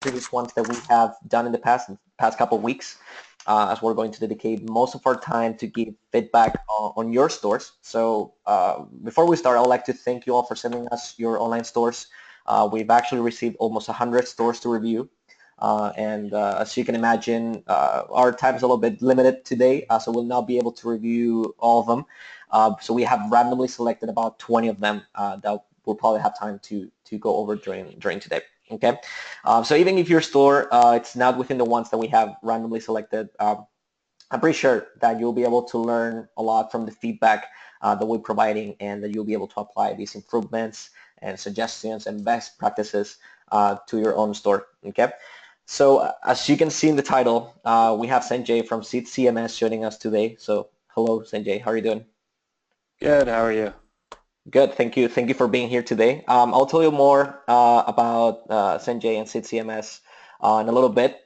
previous ones that we have done in the past couple of weeks, as we're going to dedicate most of our time to give feedback on your stores. So before we start, I'd like to thank you all for sending us your online stores. We've actually received almost 100 stores to review. And as you can imagine, our time is a little bit limited today, so we'll not be able to review all of them. So we have randomly selected about 20 of them that we'll probably have time to go over during today. Okay, so even if your store it's not within the ones that we have randomly selected, I'm pretty sure that you'll be able to learn a lot from the feedback that we're providing, and that you'll be able to apply these improvements and suggestions and best practices to your own store. Okay. So as you can see in the title, we have Sanjay from SeedCMS joining us today. So hello, Sanjay. How are you doing? Good. How are you? Good. Thank you. Thank you for being here today. I'll tell you more about Sanjay and SeedCMS in a little bit.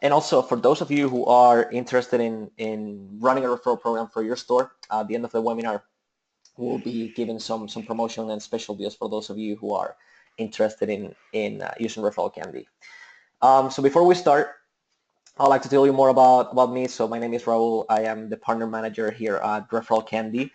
And also, for those of you who are interested in running a referral program for your store, at the end of the webinar, we'll be giving some promotion and special deals for those of you who are interested in using ReferralCandy. So before we start, I'd like to tell you more about me. So my name is Raul. I am the partner manager here at ReferralCandy.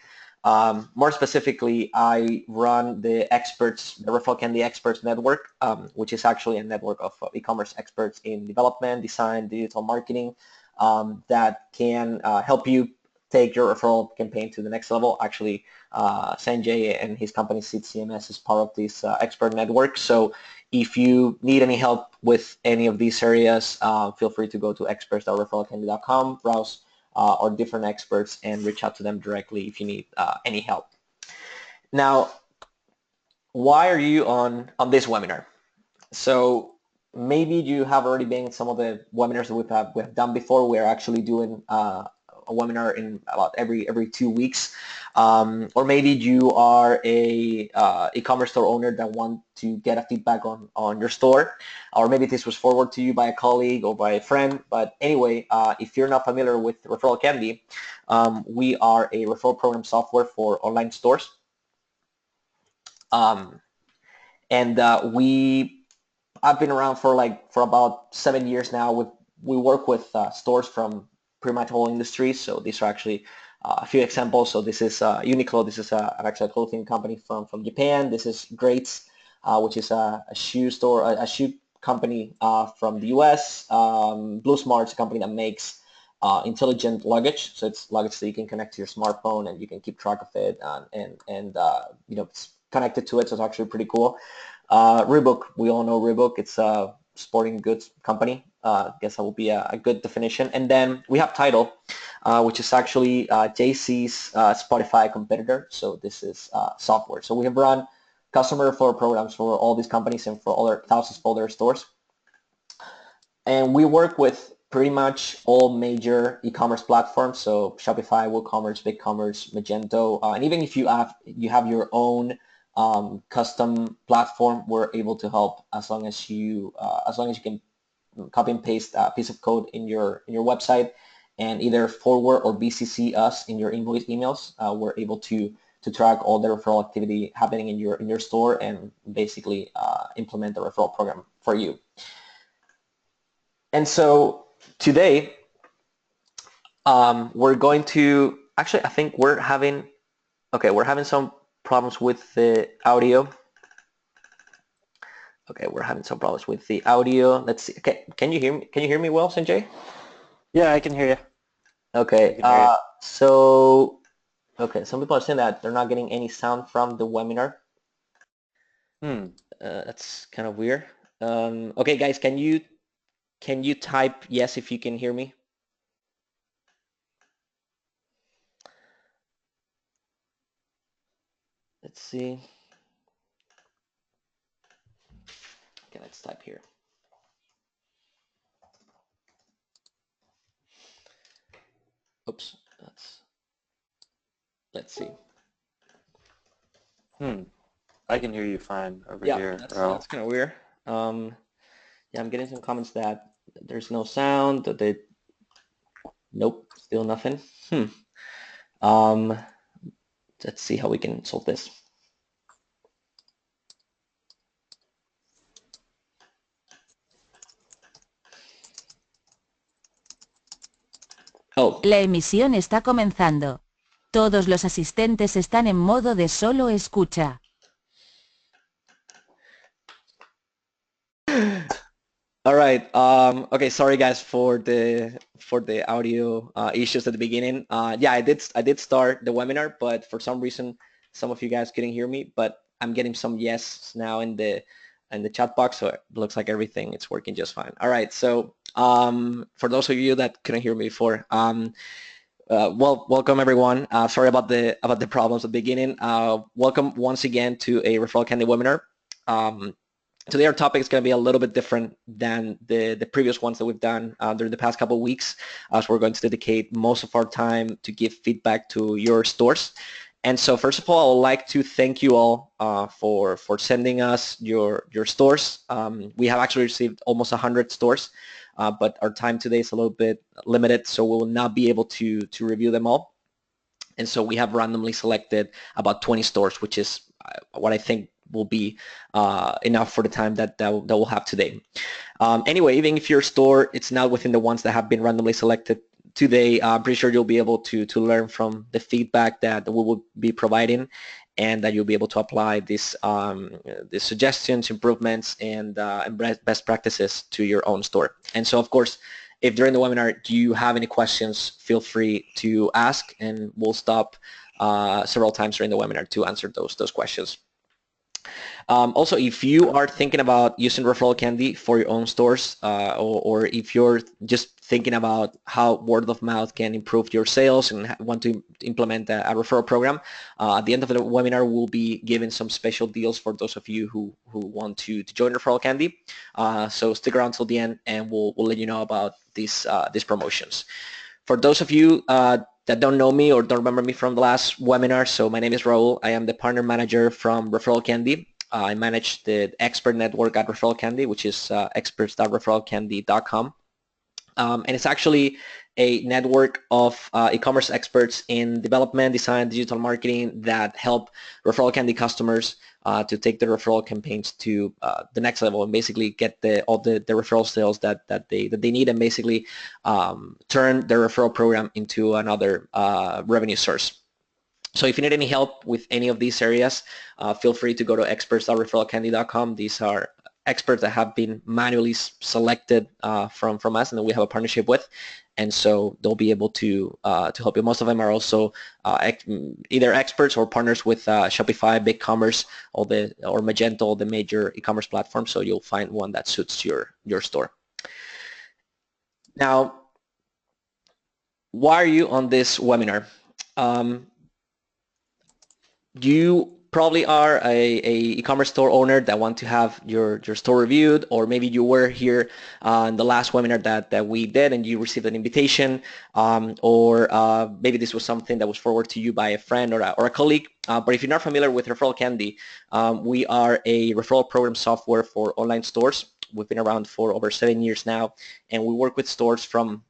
More specifically, I run the ReferralCandy Experts Network, which is actually a network of e-commerce experts in development, design, digital marketing that can help you take your referral campaign to the next level. Actually, Sanjay and his company SeedCMS is part of this expert network. So if you need any help with any of these areas, feel free to go to experts.referralcandy.com, browse our different experts, and reach out to them directly if you need any help. Now, why are you on this webinar? So maybe you have already been in some of the webinars that we have done before. We're actually doing a webinar in about every 2 weeks, or maybe you are a e-commerce store owner that want to get a feedback on your store, or maybe this was forwarded to you by a colleague or by a friend. But anyway, if you're not familiar with ReferralCandy, we are a referral program software for online stores, and I've been around for about 7 years now. We work with stores from pretty much all industries. So these are actually a few examples. So this is Uniqlo. This is actually a clothing company from Japan. This is Greats, which is a shoe store, a shoe company from the US. Blue Smart's a company that makes intelligent luggage. So it's luggage that you can connect to your smartphone and you can keep track of it, and you know, it's connected to it. So it's actually pretty cool. Reebok, we all know Reebok. It's a sporting goods company. I guess that will be a good definition. And then we have Tidal, which is actually JC's Spotify competitor. So this is software. So we have run customer referral programs for all these companies and for other thousands of other stores. And we work with pretty much all major e-commerce platforms. So Shopify, WooCommerce, BigCommerce, Magento, and even if you have your own custom platform, we're able to help as long as you can copy and paste a piece of code in your website and either forward or BCC us in your invoice emails. We're able to track all the referral activity happening in your store and basically implement the referral program for you. And so today we're going to actually, I think we're having some problems with the audio. Okay, we're having some problems with the audio. Let's see. Okay, can you hear me? Can you hear me well, Sanjay? Yeah, I can hear you. Okay. So some people are saying that they're not getting any sound from the webinar. That's kind of weird. Okay, guys, can you type yes if you can hear me? Let's see. Okay, let's type here. Oops, let's see. I can hear you fine over here. That's kind of weird. Yeah, I'm getting some comments that there's no sound, that they, nope, still nothing. Let's see how we can solve this. Oh. La emisión está comenzando. Todos los asistentes están en modo de solo escucha. All right. Okay. Sorry, guys, for the audio issues at the beginning. Yeah, I did start the webinar, but for some reason, some of you guys couldn't hear me. But I'm getting some yes now in the chat box, so it looks like everything is working just fine. All right. So for those of you that couldn't hear me before, welcome everyone. Sorry about the problems at the beginning. Welcome once again to a Referral Candy webinar. Today our topic is going to be a little bit different than the previous ones that we've done during the past couple of weeks, as we're going to dedicate most of our time to give feedback to your stores. And so first of all, I would like to thank you all for sending us your stores. We have actually received almost 100 stores, but our time today is a little bit limited, so we will not be able to review them all. And so we have randomly selected about 20 stores, which is what I think will be enough for the time that we'll have today. Anyway, even if your store it's not within the ones that have been randomly selected today, I'm pretty sure you'll be able to learn from the feedback that we will be providing, and that you'll be able to apply these suggestions, improvements, and best practices to your own store. And so, of course, if during the webinar you have any questions, feel free to ask, and we'll stop several times during the webinar to answer those questions. Also, if you are thinking about using ReferralCandy for your own stores, or if you're just thinking about how word of mouth can improve your sales and want to implement a referral program, at the end of the webinar, we'll be giving some special deals for those of you who want to join ReferralCandy. So stick around till the end, and we'll let you know about these promotions. For those of you that don't know me or don't remember me from the last webinar, so my name is Raul. I am the partner manager from ReferralCandy. I manage the expert network at ReferralCandy, which is experts.referralcandy.com. And it's actually a network of e-commerce experts in development, design, digital marketing that help ReferralCandy customers to take their referral campaigns to the next level and basically get all the referral sales that they need, and basically turn their referral program into another revenue source. So if you need any help with any of these areas, feel free to go to experts.referralcandy.com. These are experts that have been manually selected from us and that we have a partnership with, and so they'll be able to help you. Most of them are also either experts or partners with Shopify, BigCommerce, or Magento, all the major e-commerce platforms. So you'll find one that suits your store. Now, why are you on this webinar? You probably are a e-commerce store owner that want to have your store reviewed, or maybe you were here in the last webinar that we did and you received an invitation, or maybe this was something that was forwarded to you by a friend or a colleague. But if you're not familiar with ReferralCandy, we are a referral program software for online stores. We've been around for over 7 years now, and we work with stores from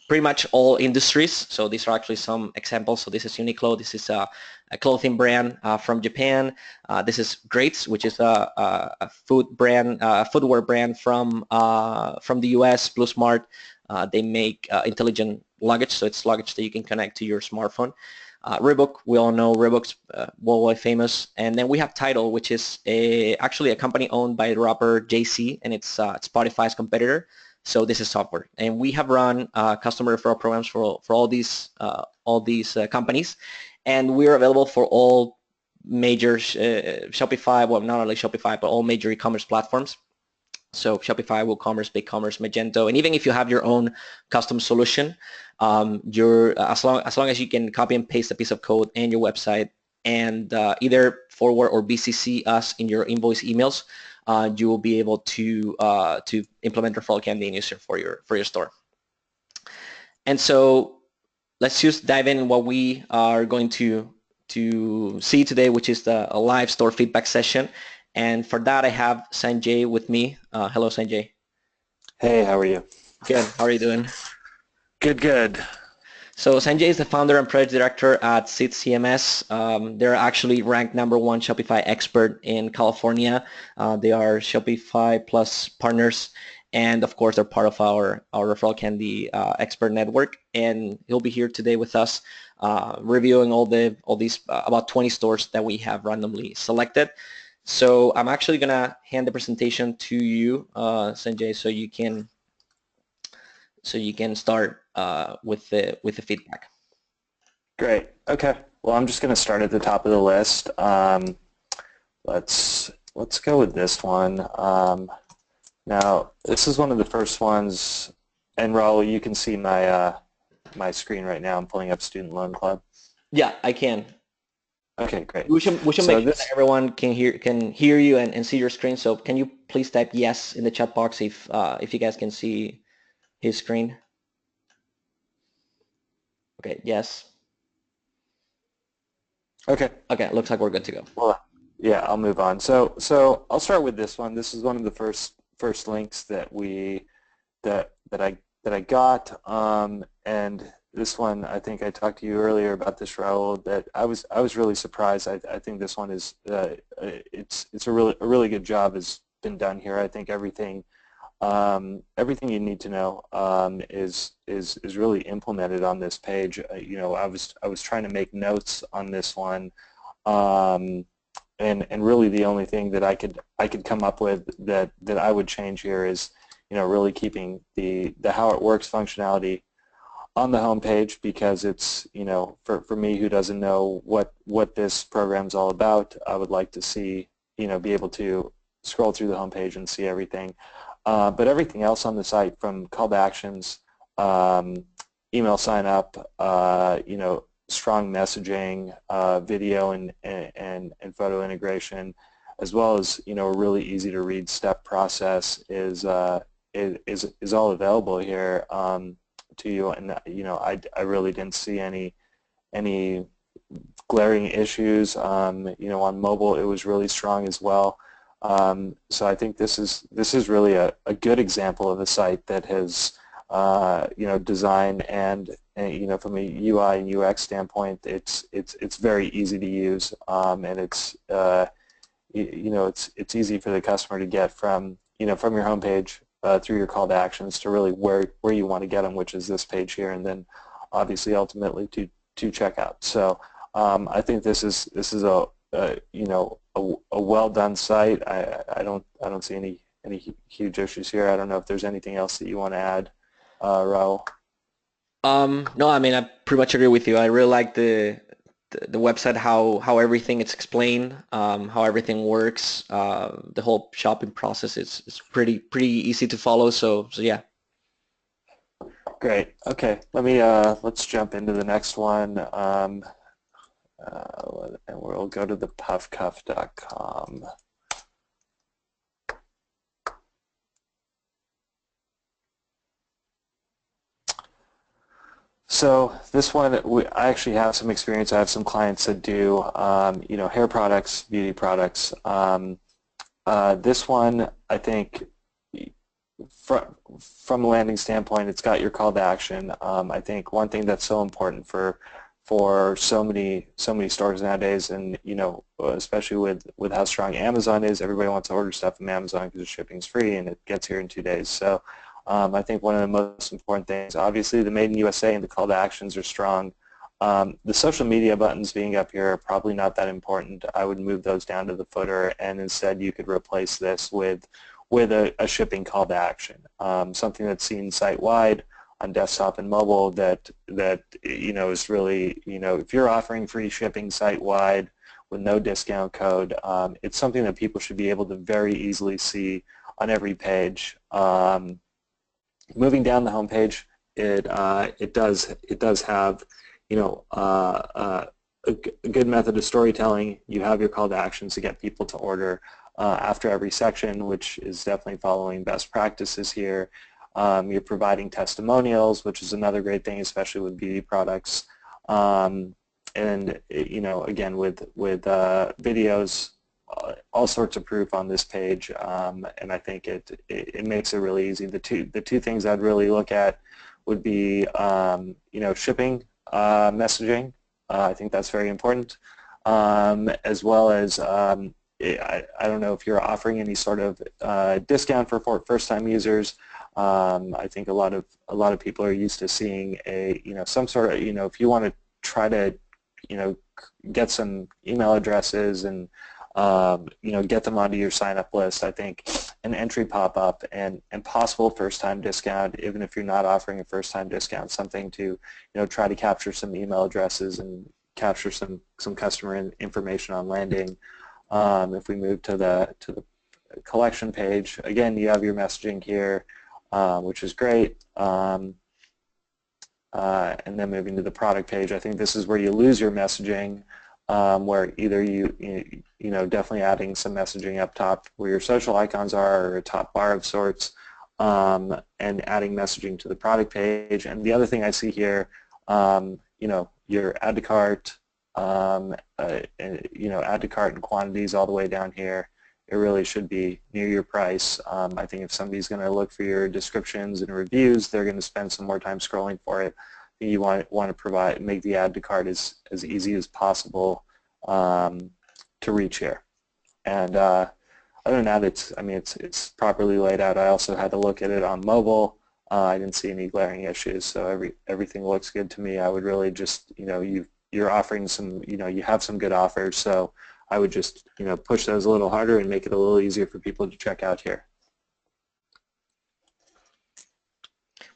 pretty much all industries. So these are actually some examples. So this is Uniqlo. This is a clothing brand from Japan. This is Greats, which is a footwear brand from the US. Blue Smart. They make intelligent luggage, so it's luggage that you can connect to your smartphone. Reebok, we all know Reebok's worldwide famous. And then we have Tidal, which is actually a company owned by the rapper Jay-Z, and it's Spotify's competitor. So this is software, and we have run customer referral programs for all these companies, and we are available for all major Shopify, well, not only Shopify, but all major e-commerce platforms. So Shopify, WooCommerce, BigCommerce, Magento, and even if you have your own custom solution, as long as you can copy and paste a piece of code and your website, and either forward or BCC us in your invoice emails, you will be able to implement ReferralCandy and use it for your store. And so let's just dive in what we are going to see today, which is a live store feedback session. And for that, I have Sanjay with me. Hello, Sanjay. Hey, how are you? Good. How are you doing? Good. So Sanjay is the founder and project director at SeedCMS. They're actually ranked #1 Shopify expert in California. They are Shopify Plus partners, and of course they're part of our ReferralCandy expert network, and he'll be here today with us reviewing all these about 20 stores that we have randomly selected. So I'm actually gonna hand the presentation to you, Sanjay, so you can start with the feedback. Great. Okay. Well, I'm just going to start at the top of the list. Let's go with this one. Now, this is one of the first ones, and Raul, you can see my my screen right now. I'm pulling up Student Loan Club. Yeah, I can. Okay, great. We should make sure that everyone can hear you and see your screen. So can you please type yes in the chat box if you guys can see his screen? Okay, yes. Okay. Okay, looks like we're good to go. Well, yeah, I'll move on. So I'll start with this one. This is one of the first links that I got, and this one, I think I talked to you earlier about this, Raul, that I was really surprised. I think this one is it's a really good job has been done here. I think everything you need to know is really implemented on this page. You know, I was trying to make notes on this one, and really the only thing that I could come up with that I would change here is, you know, really keeping the how it works functionality on the home page, because it's, you know, for me who doesn't know what this program's all about, I would like to see, you know, be able to scroll through the home page and see everything. But everything else on the site, from call to actions, email sign up, you know, strong messaging, video and photo integration, as well as, you know, a really easy to read step process is all available here to you. And you know, I really didn't see any glaring issues. You know, on mobile it was really strong as well. So I think this is really a good example of a site that has, you know, design and you know, from a UI and UX standpoint, it's very easy to use, and it's you know, it's easy for the customer to get from, you know, from your homepage through your call to actions to really where you want to get them, which is this page here, and then obviously ultimately to checkout. So I think this is a you know, a well done site. I don't see any huge issues here. I don't know if there's anything else that you want to add, Raul. No, I mean, I pretty much agree with you. I really like the website, how everything is explained, how everything works. The whole shopping process is pretty easy to follow. So yeah. Great. Okay. Let's jump into the next one. And we'll go to the puffcuff.com. So this one, I actually have some experience. I have some clients that do, you know, hair products, beauty products. This one, I think, from a landing standpoint, it's got your call to action. I think one thing that's so important for so many stores nowadays, and you know, especially with how strong Amazon is, everybody wants to order stuff from Amazon because the shipping's free and it gets here in 2 days. So I think one of the most important things, obviously the Made in USA and the call to actions are strong. The social media buttons being up here are probably not that important. I would move those down to the footer, and instead you could replace this with a shipping call to action, something that's seen site-wide on desktop and mobile that you know, is really, you know, if you're offering free shipping site-wide with no discount code, it's something that people should be able to very easily see on every page. Moving down the home page, it does have, you know, a good method of storytelling. You have your call to actions to get people to order after every section, which is definitely following best practices here. You're providing testimonials, which is another great thing, especially with beauty products. And you know, again, with videos, all sorts of proof on this page, and I think it makes it really easy. The two things I'd really look at would be, you know, shipping messaging. I think that's very important, as well as I don't know if you're offering any sort of discount for first-time users. I think a lot of people are used to seeing some sort of, if you want to try to get some email addresses and get them onto your sign-up list. I think an entry pop-up and possible first-time discount, even if you're not offering a first-time discount, something to try to capture some email addresses and capture some customer information on landing. If we move to the collection page, again, you have your messaging here, which is great. And then moving to the product page, I think this is where you lose your messaging, where either you definitely adding some messaging up top where your social icons are, or a top bar of sorts, and adding messaging to the product page. And the other thing I see here, your add to cart, add to cart and quantities all the way down here. It really should be near your price. I think if somebody's going to look for your descriptions and reviews, they're going to spend some more time scrolling for it. You want to make the add to cart as easy as possible to reach here. And other than that, it's properly laid out. I also had to look at it on mobile. I didn't see any glaring issues, so everything looks good to me. I would really just, you're offering some, you have some good offers, so I would just, push those a little harder and make it a little easier for people to check out here.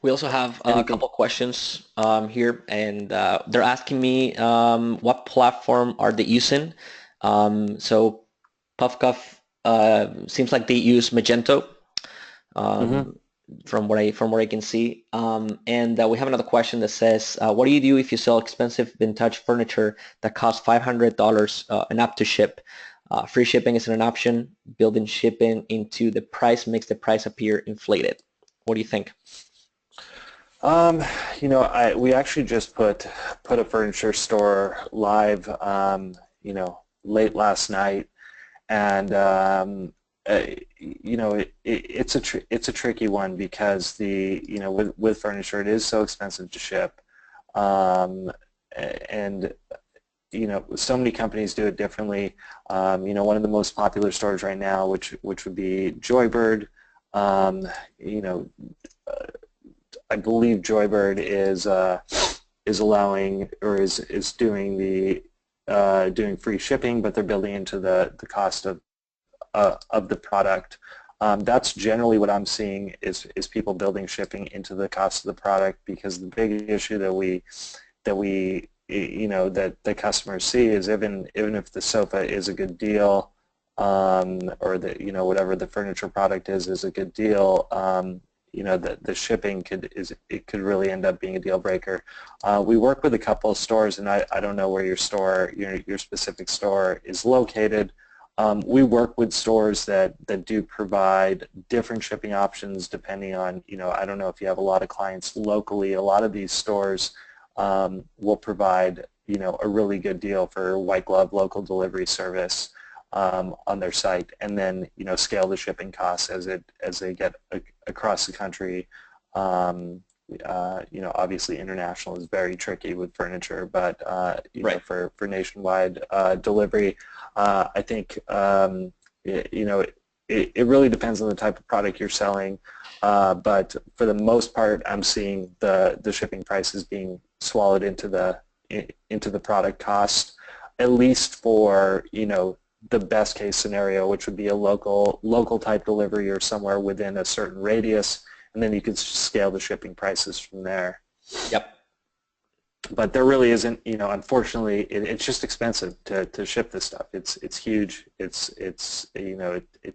We also have a couple questions here, and they're asking me what platform are they using. So Puffcuff seems like they use Magento. From what I can see, and we have another question that says, what do you do if you sell expensive vintage furniture that costs $500 and up to ship? Free shipping isn't an option. Building shipping into the price makes the price appear inflated. What do you think? We actually just put a furniture store live, late last night, and it's a tricky one because with furniture it is so expensive to ship, and so many companies do it differently. One of the most popular stores right now, which would be Joybird. I believe Joybird is allowing, or is doing doing free shipping, but they're building into the cost of the product. That's generally what I'm seeing is people building shipping into the cost of the product, because the big issue that customers see is even if the sofa is a good deal, or whatever the furniture product is a good deal, the shipping could really end up being a deal breaker. We work with a couple of stores, and I don't know where your specific store is located. We work with stores that do provide different shipping options depending on, I don't know if you have a lot of clients locally. A lot of these stores will provide, a really good deal for white glove local delivery service on their site, and then, scale the shipping costs as they get across the country. Obviously international is very tricky with furniture, but right. for nationwide delivery, I think it really depends on the type of product you're selling, but for the most part, I'm seeing the shipping prices being swallowed into the product cost, at least for the best case scenario, which would be a local type delivery or somewhere within a certain radius, and then you could scale the shipping prices from there. Yep. But there really isn't, unfortunately, it's just expensive to ship this stuff. It's huge. It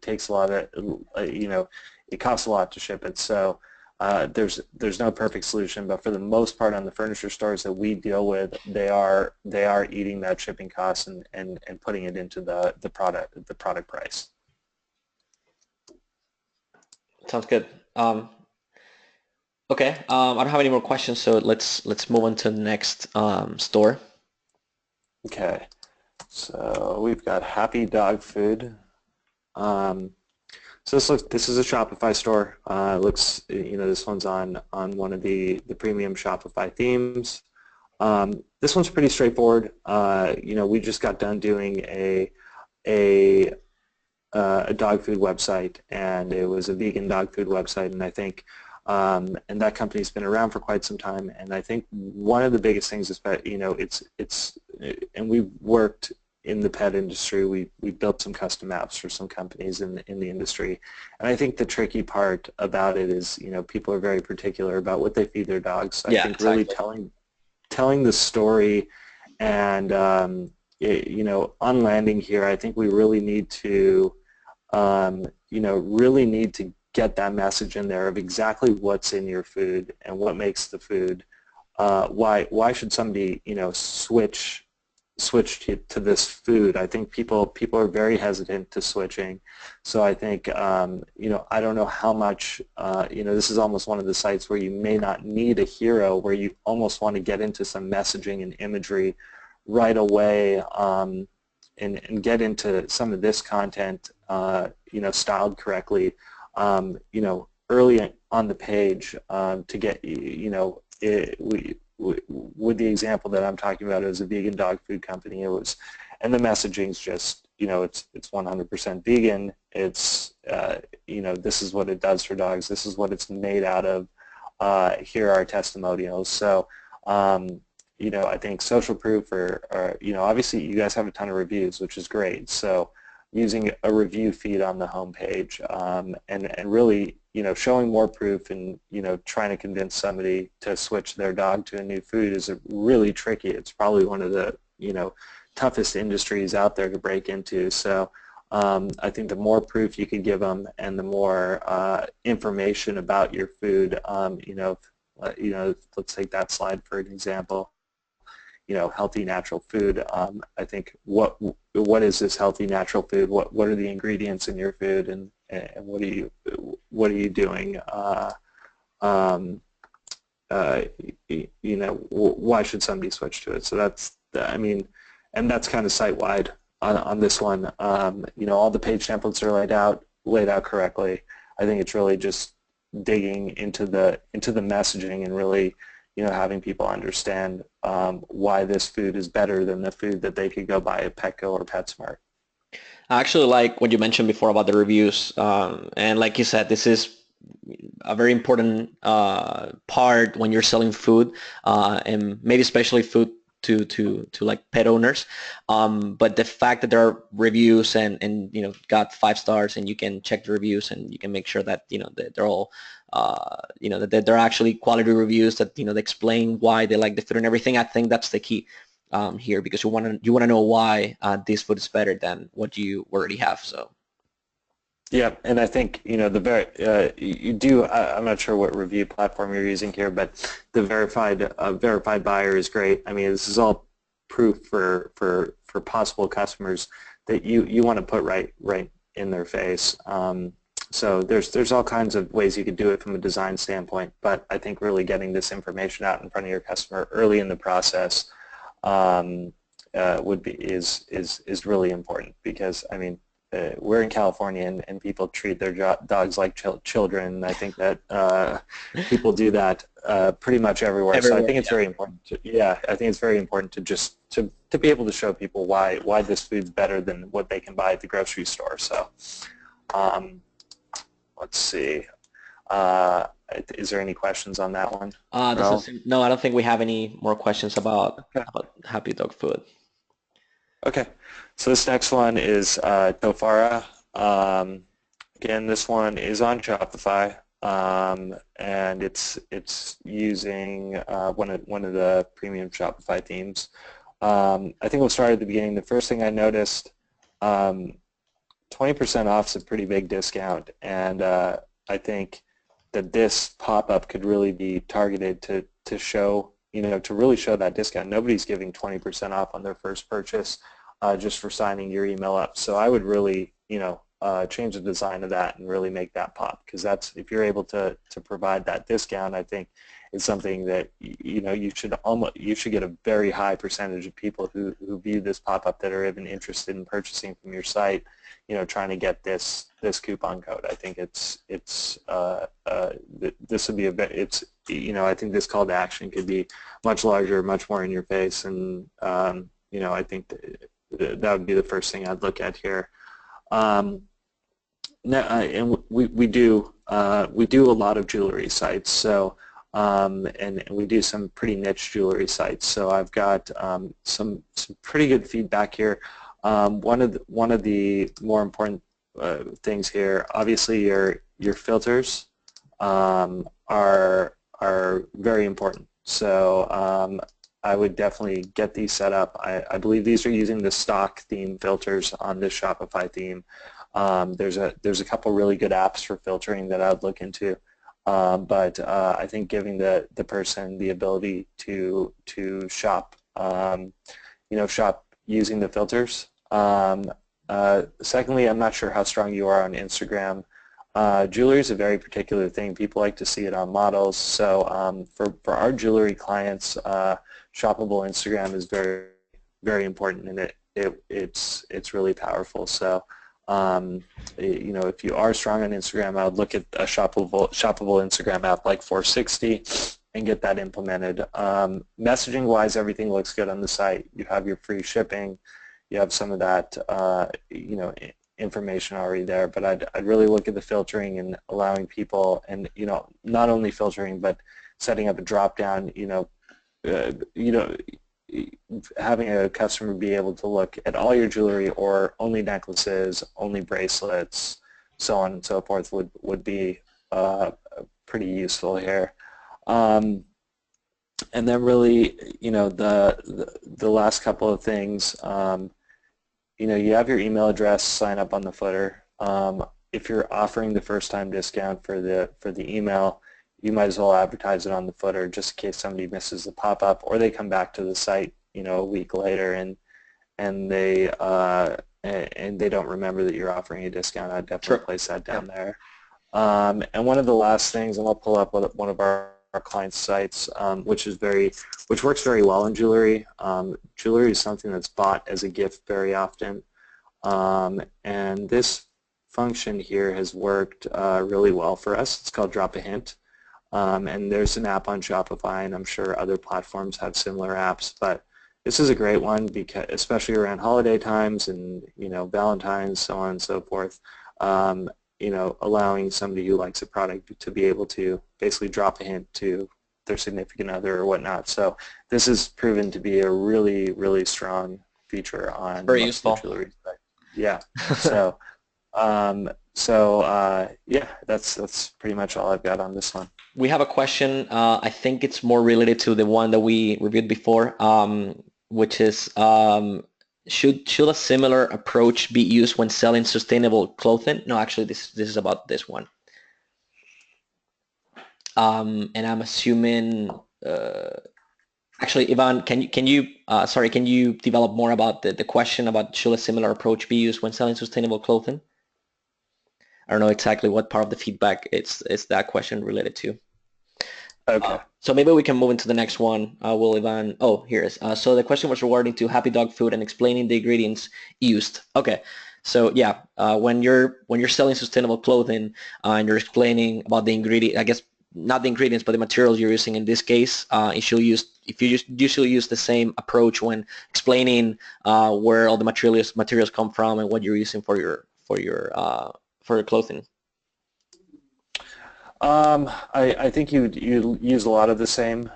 takes a lot of, it costs a lot to ship it. So there's no perfect solution, but for the most part on the furniture stores that we deal with, they are eating that shipping cost and putting it into the product price. Sounds good. Okay, I don't have any more questions, so let's move on to the next store. Okay, so we've got Happy Dog Food. So this is a Shopify store. It looks, this one's on one of the premium Shopify themes. This one's pretty straightforward. We just got done doing a a dog food website, and it was a vegan dog food website, and I think and that company's been around for quite some time, and I think one of the biggest things is that, you know, and we've worked in the pet industry, we built some custom apps for some companies in the industry, and I think the tricky part about it is, you know, people are very particular about what they feed their dogs. So I think exactly. really telling the story, and you know, on landing here, I think we really need to you know, really need to get that message in there of exactly what's in your food and what makes the food. Why should somebody, you know, switch to this food? I think people are very hesitant to switching. So I think you know, I don't know how much you know, this is almost one of the sites where you may not need a hero, where you almost want to get into some messaging and imagery right away, and get into some of this content, you know, styled correctly, you know, early on the page, to get, you know, with the example that I'm talking about, it was a vegan dog food company. It was, and the messaging's just, you know, it's 100% vegan. It's, you know, this is what it does for dogs. This is what it's made out of. Here are testimonials. So, you know, I think social proof, or you know, obviously you guys have a ton of reviews, which is great. So using a review feed on the homepage, and really, you know, showing more proof, and, you know, trying to convince somebody to switch their dog to a new food is really tricky. It's probably one of the, you know, toughest industries out there to break into. So I think the more proof you could give them, and the more information about your food, you know, let's take that slide for an example. You know, healthy natural food. I think what is this healthy natural food? What are the ingredients in your food, and what are you doing? You know, why should somebody switch to it? So that's, I mean, and that's kind of site-wide on this one. You know, all the page templates are laid out correctly. I think it's really just digging into the messaging, and really, you know, having people understand why this food is better than the food that they could go buy at Petco or PetSmart. I actually like what you mentioned before about the reviews, and like you said, this is a very important part when you're selling food, and maybe especially food to like pet owners. But the fact that there are reviews, and you know, got 5 stars, and you can check the reviews, and you can make sure that, you know, that they're all you know, that they're actually quality reviews, that, you know, they explain why they like the food and everything. I think that's the key here, because you want to know why this food is better than what you already have. So. Yeah, and I think, you know, you do. I'm not sure what review platform you're using here, but the verified buyer is great. I mean, this is all proof for possible customers that you want to put right in their face. So there's all kinds of ways you could do it from a design standpoint, but I think really getting this information out in front of your customer early in the process is really important, because, I mean, we're in California, and people treat their dogs like children. I think that people do that pretty much everywhere. So I think it's very important. I think it's very important to just to be able to show people why this food's better than what they can buy at the grocery store. So let's see. Is there any questions on that one? No, I don't think we have any more questions about Happy Dog Food. Okay, so this next one is Tofara. Again, this one is on Shopify, and it's using one of the premium Shopify themes. I think we'll start at the beginning. The first thing I noticed, 20% off is a pretty big discount, and I think that this pop-up could really be targeted to show, you know, to really show that discount. Nobody's giving 20% off on their first purchase just for signing your email up. So I would really, you know, change the design of that and really make that pop, because that's, if you're able to provide that discount, I think it's something that, you know, you should get a very high percentage of people who view this pop-up that are even interested in purchasing from your site, you know, trying to get this coupon code. I think this would be you know, I think this call to action could be much larger, much more in your face, and you know, I think that would be the first thing I'd look at here. No, and we do a lot of jewelry sites. So and we do some pretty niche jewelry sites. So I've got some pretty good feedback here. One of the more important things here, obviously your filters are very important. So I would definitely get these set up. I believe these are using the stock theme filters on this Shopify theme. There's a couple really good apps for filtering that I'd look into, but I think giving the person the ability to shop, shop using the filters. Secondly, I'm not sure how strong you are on Instagram. Jewelry is a very particular thing. People like to see it on models. So for our jewelry clients, shoppable Instagram is very, very important, and it's really powerful. So if you are strong on Instagram, I would look at a shoppable Instagram app like 460 and get that implemented. Messaging-wise, everything looks good on the site. You have your free shipping. You have some of that, information already there. But I'd really look at the filtering and allowing people, and not only filtering, but setting up a drop-down. Having a customer be able to look at all your jewelry or only necklaces, only bracelets, so on and so forth would be pretty useful here. And then really, the last couple of things, you have your email address, sign up on the footer. If you're offering the first-time discount for the email, you might as well advertise it on the footer just in case somebody misses the pop-up, or they come back to the site, a week later and they don't remember that you're offering a discount. I'd definitely place that down there. And one of the last things, and I'll pull up one of our clients' sites, which works very well in jewelry. Jewelry is something that's bought as a gift very often, and this function here has worked really well for us. It's called Drop a Hint. And there's an app on Shopify, and I'm sure other platforms have similar apps, but this is a great one, because especially around holiday times and Valentine's, so on and so forth. Allowing somebody who likes a product to be able to basically drop a hint to their significant other or whatnot. So this has proven to be a really, really strong feature on very most useful. of the jewelry site. Yeah. Yeah, that's pretty much all I've got on this one. We have a question. I think it's more related to the one that we reviewed before, which is should a similar approach be used when selling sustainable clothing? No, actually, this is about this one. And I'm assuming. Actually, Ivan, can you develop more about the question about should a similar approach be used when selling sustainable clothing? I don't know exactly what part of the feedback it's that question related to. Okay. So maybe we can move into the next one. Will Ivan? Oh, here it is. So the question was regarding to Happy Dog Food and explaining the ingredients used. Okay. So yeah, when you're selling sustainable clothing and you're explaining about the ingredient, I guess not the ingredients, but the materials you're using in this case, you usually use the same approach when explaining where all the materials come from and what you're using for your clothing. I think you use a lot of the same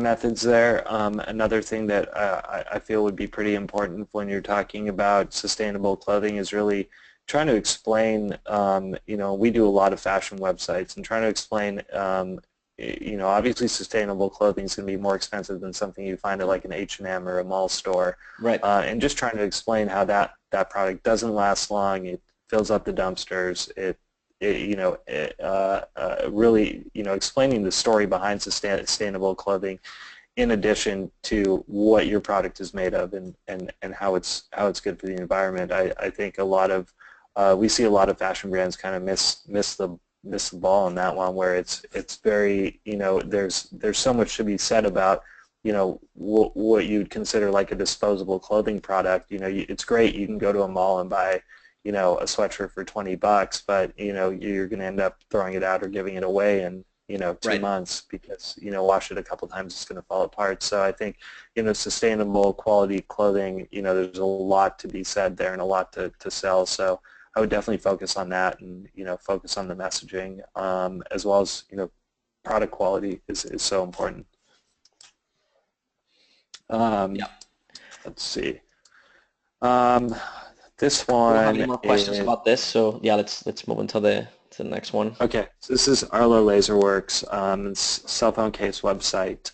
methods there. Another thing that I feel would be pretty important when you're talking about sustainable clothing is really trying to explain. We do a lot of fashion websites, and trying to explain. Obviously sustainable clothing is going to be more expensive than something you find at like an H&M or a mall store. Right. And just trying to explain how that product doesn't last long. It fills up the dumpsters. Really, explaining the story behind sustainable clothing, in addition to what your product is made of and how it's good for the environment. I think we see a lot of fashion brands kind of miss the ball on that one, where it's very, there's so much to be said about what you'd consider like a disposable clothing product. It's great, you can go to a mall and buy a sweatshirt for $20, but you're going to end up throwing it out or giving it away in 2 Right. months because wash it a couple times, it's going to fall apart. So I think sustainable quality clothing, there's a lot to be said there and a lot to sell. So I would definitely focus on that, and focus on the messaging, as well as product quality is so important. Yeah. Let's see. This We don't have one any more questions is, about this, so yeah, let's move into the next one. okay. So this is Arlo Laserworks. It's cell phone case website.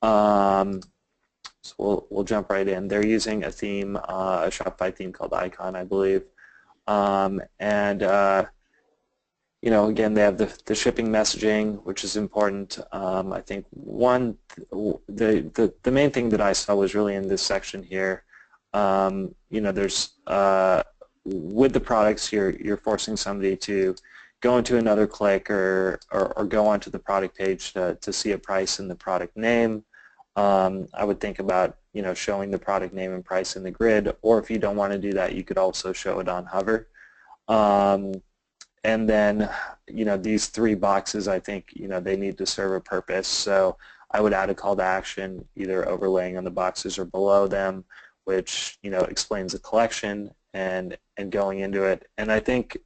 So we'll jump right in. They're using a theme, a Shopify theme called Icon, I believe. Again, they have the shipping messaging, which is important. I think the main thing that I saw was really in this section here. There's with the products, you're forcing somebody to go into another click or go onto the product page to see a price and the product name. I would think about showing the product name and price in the grid, or if you don't want to do that, you could also show it on hover. And then these three boxes, I think they need to serve a purpose. So I would add a call to action, either overlaying on the boxes or below them, which explains the collection and going into it. And I think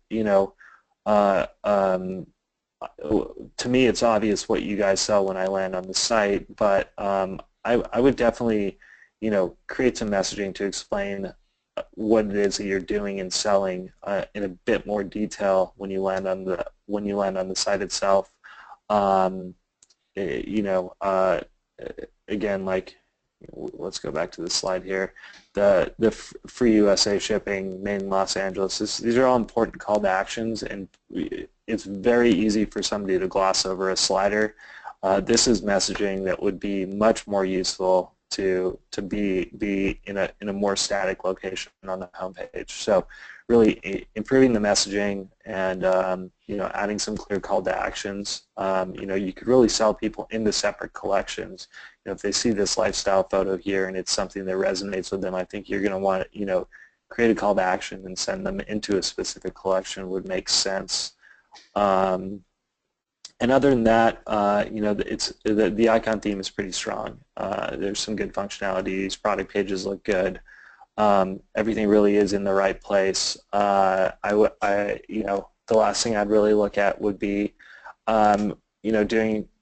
to me, it's obvious what you guys sell when I land on the site, but I would definitely, create some messaging to explain what it is that you're doing and selling in a bit more detail when you land on the site itself. Again, like, let's go back to the slide here. The free USA shipping, made in Los Angeles. These are all important call to actions, and it's very easy for somebody to gloss over a slider. This is messaging that would be much more useful to be in a more static location on the homepage. So really improving the messaging and adding some clear call to actions. You could really sell people into separate collections. If they see this lifestyle photo here and it's something that resonates with them, I think you're going to want to create a call to action and send them into a specific collection would make sense. And other than that, the icon theme is pretty strong. There's some good functionalities. Product pages look good. Everything really is in the right place. The last thing I'd really look at would be,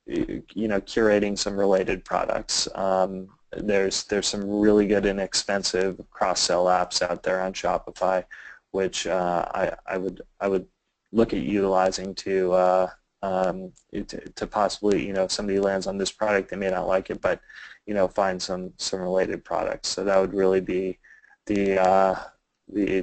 curating some related products. There's some really good inexpensive cross-sell apps out there on Shopify, which I would look at utilizing to possibly, if somebody lands on this product, they may not like it, but find some related products. So that would really be the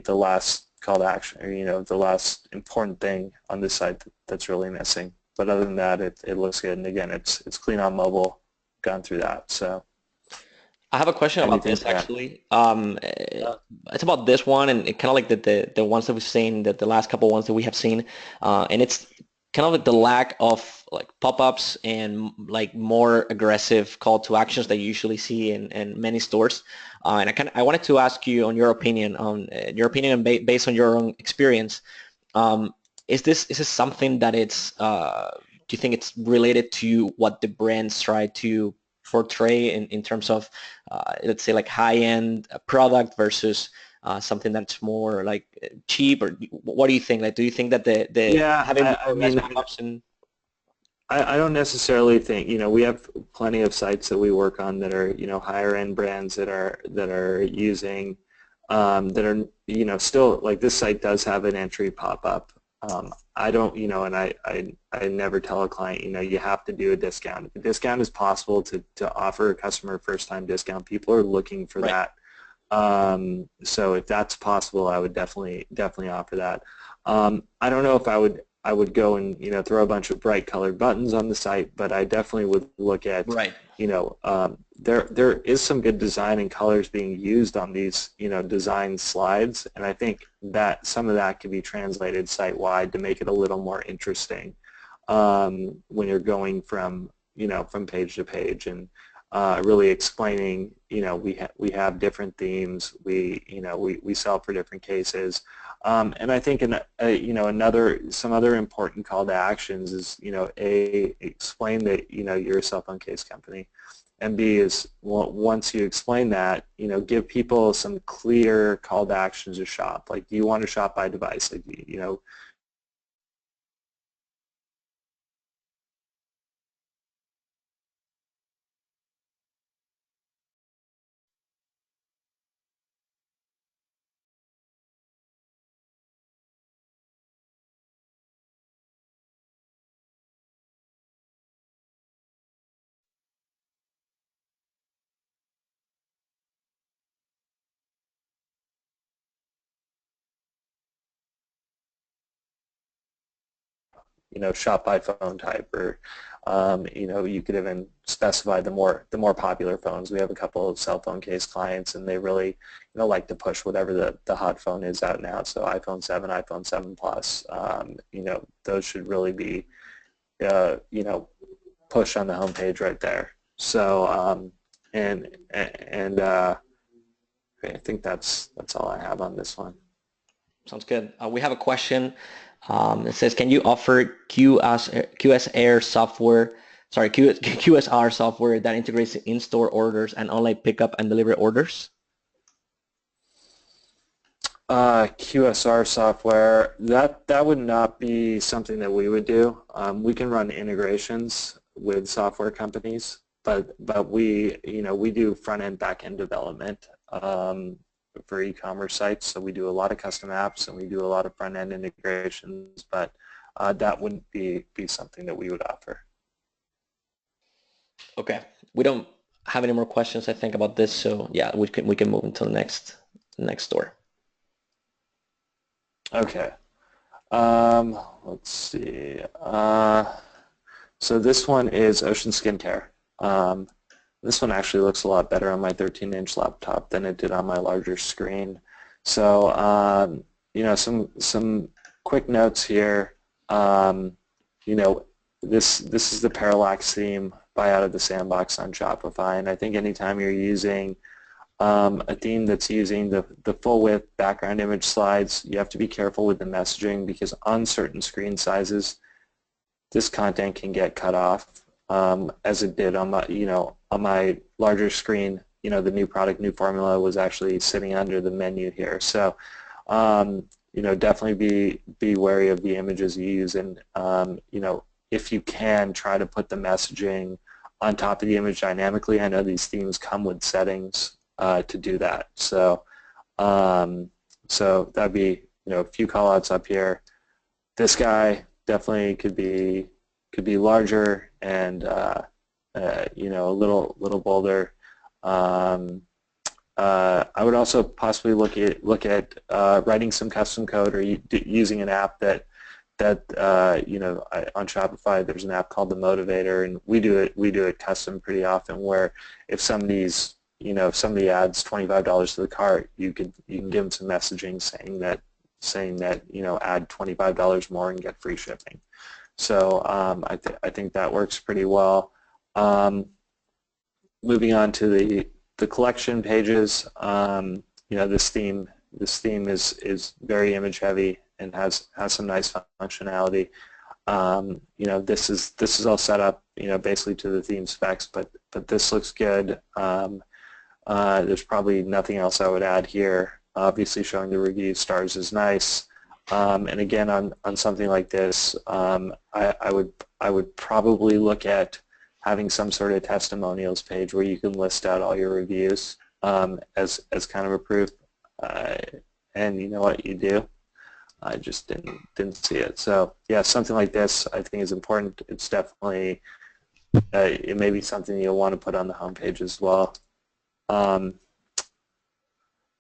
last call to action, or the last important thing on this site that's really missing. But other than that, it looks good, and again, it's clean on mobile. Gone through that. So I have a question about this actually. It's about this one, and it kind of like the ones that we've seen, the last couple ones that we have seen, and it's kind of like the lack of like pop-ups and like more aggressive call to actions that you usually see in many stores. And I wanted to ask you on your opinion based on your own experience. Is this something that it's do you think it's related to what the brands try to portray in terms of let's say like high-end product versus something that's more like cheap, or what do you think? Like, do you think that having pop-ups and I don't necessarily think, we have plenty of sites that we work on that are, higher end brands that are using, that are, still, like this site does have an entry pop-up. I don't, and I never tell a client, you have to do a discount. If a discount is possible to offer a customer a first-time discount, people are looking for that. So if that's possible, I would definitely offer that. I don't know if I would go and throw a bunch of bright colored buttons on the site, but I definitely would look at there is some good design and colors being used on these design slides, and I think that some of that can be translated site-wide to make it a little more interesting when you're going from from page to page, and really explaining we have different themes, we sell for different cases. And I think some other important call to actions is explain that you're a cell phone case company, and B is, once you explain that, give people some clear call to actions to shop. Like, do you want to shop by device? Like, shop by phone type, or you could even specify the more popular phones. We have a couple of cell phone case clients, and they really like to push whatever the hot phone is out now. So iPhone 7, iPhone 7 Plus, those should really be pushed on the home page right there. So I think that's all I have on this one. Sounds good. We have a question. It says, can you offer QSR software that integrates in-store orders and online pickup and delivery orders? QSR software, that would not be something that we would do. We can run integrations with software companies, but we do front-end, back-end development for e-commerce sites. So we do a lot of custom apps and we do a lot of front-end integrations, but that wouldn't be something that we would offer. Okay, we don't have any more questions, I think, about this. So yeah, we can move into the next store. Okay. Let's see. So this one is Ocean Skincare. This one actually looks a lot better on my 13-inch laptop than it did on my larger screen. So some quick notes here. This is the Parallax theme by Out of the Sandbox on Shopify, and I think anytime you're using a theme that's using the full width background image slides, you have to be careful with the messaging, because on certain screen sizes, this content can get cut off, as it did on my larger screen. The new product, new formula was actually sitting under the menu here. So definitely be wary of the images you use, and if you can, try to put the messaging on top of the image dynamically. I know these themes come with settings to do that. So that'd be a few callouts up here. This guy definitely could be larger and a little bolder. I would also possibly look at writing some custom code, or using an app that on Shopify there's an app called the Motivator, and we do it custom pretty often, where if somebody adds $25 to the cart, you can give them some messaging saying that add $25 more and get free shipping. So I think that works pretty well. Moving on to the collection pages, this theme is very image heavy and has some nice functionality. This is all set up basically to the theme specs, but this looks good. There's probably nothing else I would add here. Obviously, showing the review stars is nice. And again, on something like this, I would probably look at having some sort of testimonials page where you can list out all your reviews as kind of a proof. And you know what, you do. I just didn't see it. So yeah, something like this I think is important. It's definitely it may be something you'll want to put on the homepage as well. But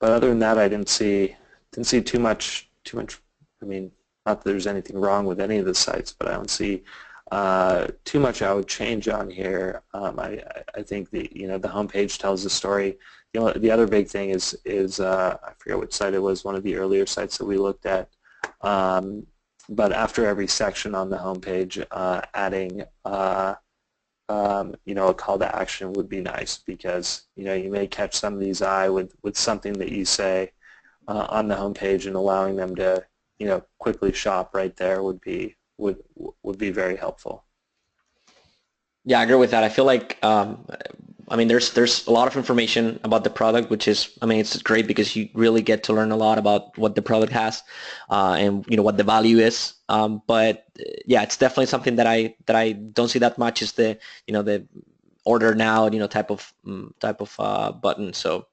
other than that, I didn't see too much. I mean, not that there's anything wrong with any of the sites, but I don't see too much I would change on here. I think the homepage tells the story. The other big thing is I forget what site it was, one of the earlier sites that we looked at. But after every section on the homepage, adding a call to action would be nice, because you may catch somebody's eye with something that you say on the homepage, and allowing them to quickly shop right there would be very helpful. Yeah, I agree with that. I feel like I mean, there's a lot of information about the product, which is, I mean, it's great because you really get to learn a lot about what the product has, and what the value is. But yeah, it's definitely something that I don't see that much is the order now, type of button. So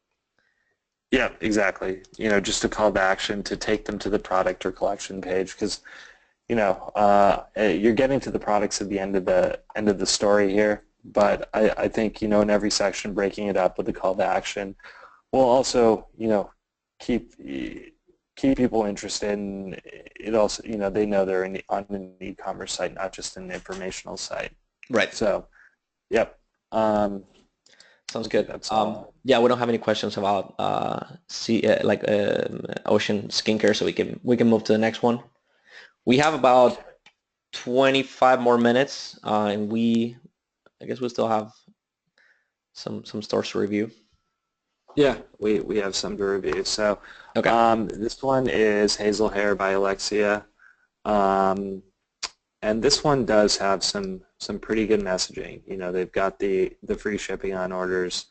Yeah, exactly. Just a call to action to take them to the product or collection page, because you're getting to the products at the end of the story here. But I think in every section, breaking it up with a call to action will also keep people interested, and it also they know they're on an e-commerce site, not just an informational site. right. So, yep. Sounds good. That's all. Yeah, we don't have any questions about ocean skincare, so we can move to the next one. We have about 25 more minutes, and I guess we still have some stores to review. Yeah, we have some to review. So, Okay. this one is Hazel Hair by Alexia. And this one does have some pretty good messaging. They've got the free shipping on orders.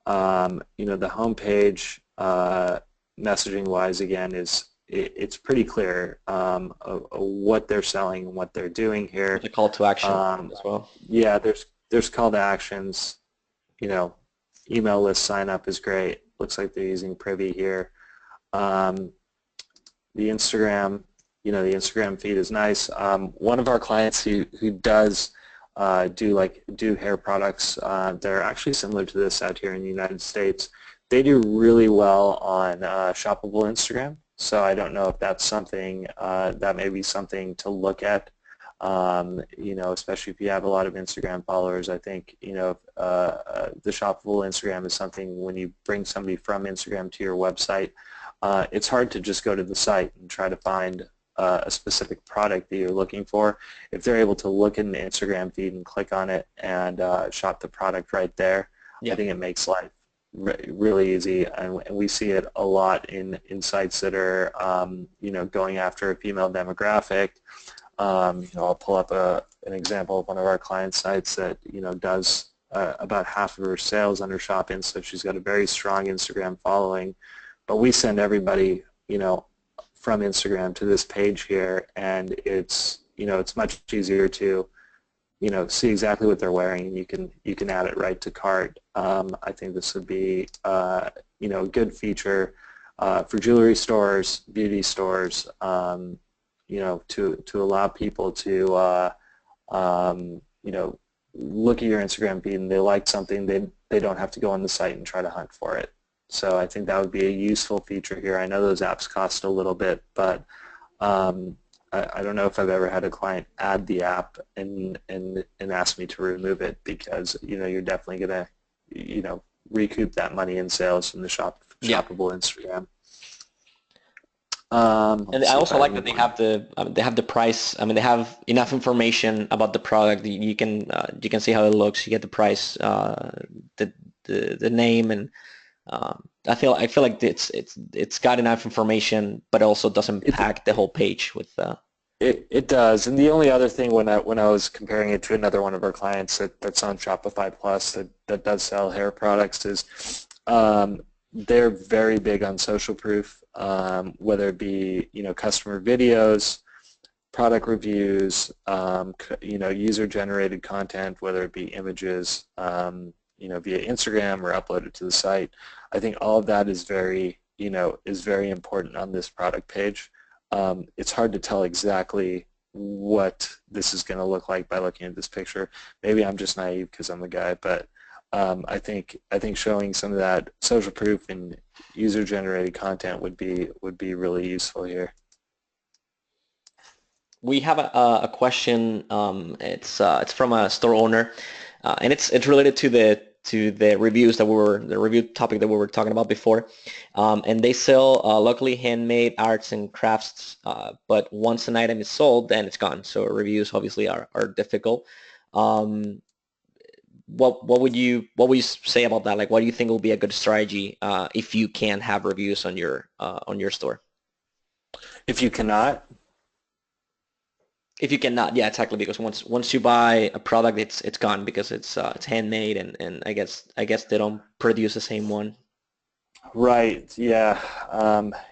The homepage, messaging-wise, again, it's pretty clear of what they're selling and what they're doing here. The call to action as well. Yeah, there's call to actions. Email list sign up is great. Looks like they're using Privy here. The Instagram. The Instagram feed is nice. One of our clients who does do hair products that are actually similar to this out here in the United States, they do really well on shoppable Instagram. So I don't know if that's something that may be something to look at. Especially if you have a lot of Instagram followers. I think the shoppable Instagram is something when you bring somebody from Instagram to your website. It's hard to just go to the site and try to find a specific product that you're looking for. If they're able to look in the Instagram feed and click on it and shop the product right there, yeah. I think it makes life really easy, and we see it a lot in sites that are going after a female demographic. I'll pull up an example of one of our client sites that does about half of her sales under Shop-In, so she's got a very strong Instagram following. But we send everybody from Instagram to this page here, and it's much easier to see exactly what they're wearing, and you can add it right to cart. I think this would be a good feature for jewelry stores, beauty stores, to allow people to look at your Instagram feed and they like something, they don't have to go on the site and try to hunt for it. So I think that would be a useful feature here. I know those apps cost a little bit, but I don't know if I've ever had a client add the app and ask me to remove it, because you're definitely going to recoup that money in sales from the shoppable Instagram. And I also like that they have the price. I mean, they have enough information about the product. You can see how it looks. You get the price, the name, and I feel like it's got enough information, but also doesn't pack the whole page with. It does, and the only other thing when I was comparing it to another one of our clients that's on Shopify Plus that does sell hair products is they're very big on social proof, whether it be customer videos, product reviews, user-generated content, whether it be images, via Instagram or uploaded to the site. I think all of that is very important on this product page. It's hard to tell exactly what this is going to look like by looking at this picture. Maybe I'm just naive because I'm a guy, but I think showing some of that social proof and user-generated content would be really useful here. We have a question. It's from a store owner, and it's related to the reviews the review topic that we were talking about before. And they sell locally handmade arts and crafts, but once an item is sold, then it's gone. So reviews obviously are difficult. What would you say about that? Like, what do you think will be a good strategy if you can't have reviews on your store? If you cannot, If you cannot, yeah, exactly, because once you buy a product, it's gone because it's handmade, and I guess they don't produce the same one. Right. Yeah.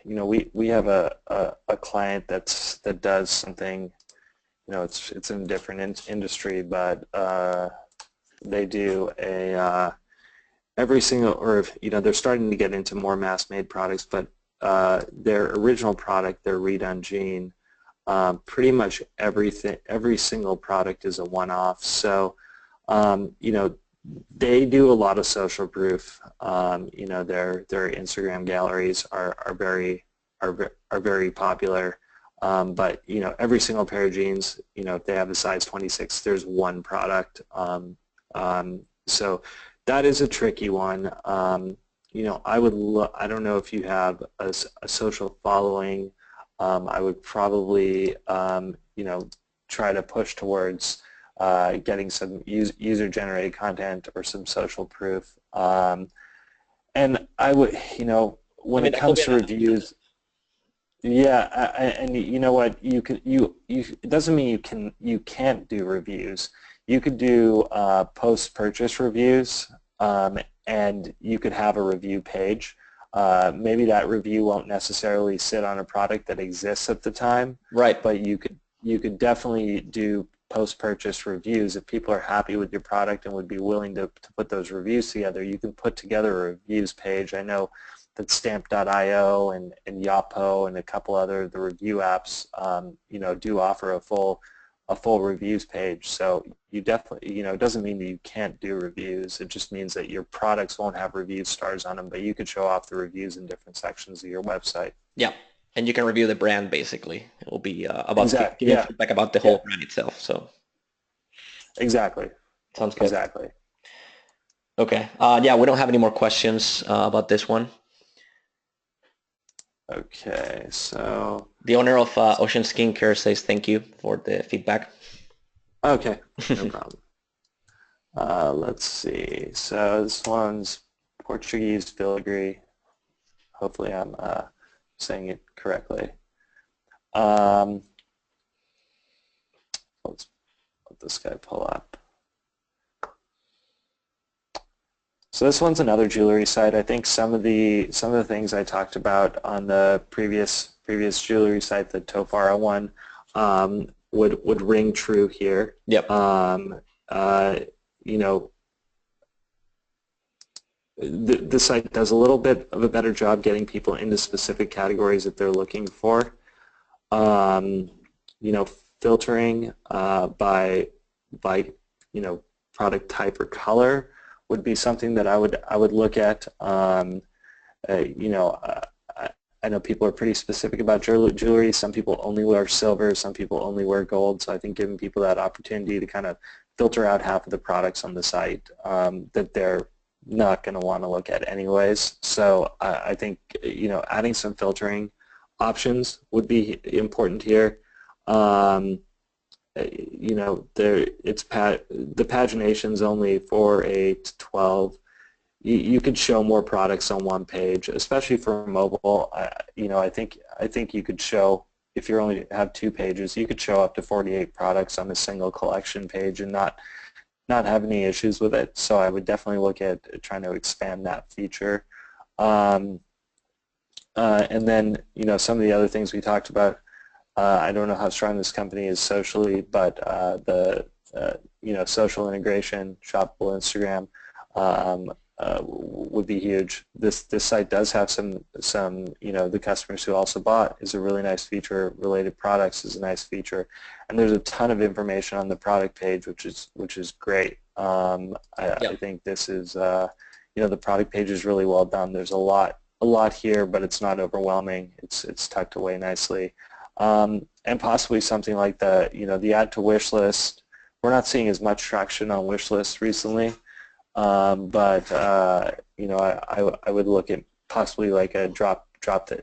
We have a client that does something. It's in a different industry, but they do every single, or they're starting to get into more mass-made products, but their original product, their redone jean, pretty much every single product is a one-off. So, they do a lot of social proof. Their Instagram galleries are very popular. But every single pair of jeans, if they have a size 26, there's one product. So that is a tricky one. I don't know if you have a social following. I would probably try to push towards getting some user-generated content or some social proof. And I would, when it comes to reviews. Yeah, and you know what? It doesn't mean you can't do reviews. You could do post-purchase reviews, and you could have a review page. Maybe that review won't necessarily sit on a product that exists at the time, Right. but you could definitely do post-purchase reviews. If people are happy with your product and would be willing to put those reviews together, you can put together a reviews page. I know that Stamp.io and Yapo and a couple other the review apps do offer a full reviews page. So you definitely it doesn't mean that you can't do reviews. It just means that your products won't have review stars on them, but you could show off the reviews in different sections of your website. Yeah, and you can review the brand basically. It will be about giving feedback about the whole brand itself. So exactly. Sounds good. Exactly. Okay. Yeah, we don't have any more questions about this one. Okay, so the owner of Ocean Skincare says thank you for the feedback. Okay, no problem. Let's see. So this one's Portuguese filigree. Hopefully I'm saying it correctly. Let's let this guy pull up. So this one's another jewelry site. I think some of the things I talked about on the previous jewelry site, the Tofara one, would ring true here. Yep. The site does a little bit of a better job getting people into specific categories that they're looking for. Filtering by product type or color would be something that I would look at. I know people are pretty specific about jewelry. Some people only wear silver. Some people only wear gold. So I think giving people that opportunity to kind of filter out half of the products on the site that they're not going to want to look at anyways. So I think adding some filtering options would be important here. The pagination's only 4, 8, 12. You could show more products on one page, especially for mobile. I think you could show, if you only have 2 pages, you could show up to 48 products on a single collection page and not have any issues with it. So I would definitely look at trying to expand that feature. And then some of the other things we talked about. I don't know how strong this company is socially, but the social integration, shoppable Instagram would be huge. This site does have some the customers who also bought is a really nice feature. Related products is a nice feature, and there's a ton of information on the product page, which is great. I think this is the product page is really well done. There's a lot here, but it's not overwhelming. It's tucked away nicely. And possibly something like the add to wish list. We're not seeing as much traction on wish lists recently, but I would look at possibly like a drop the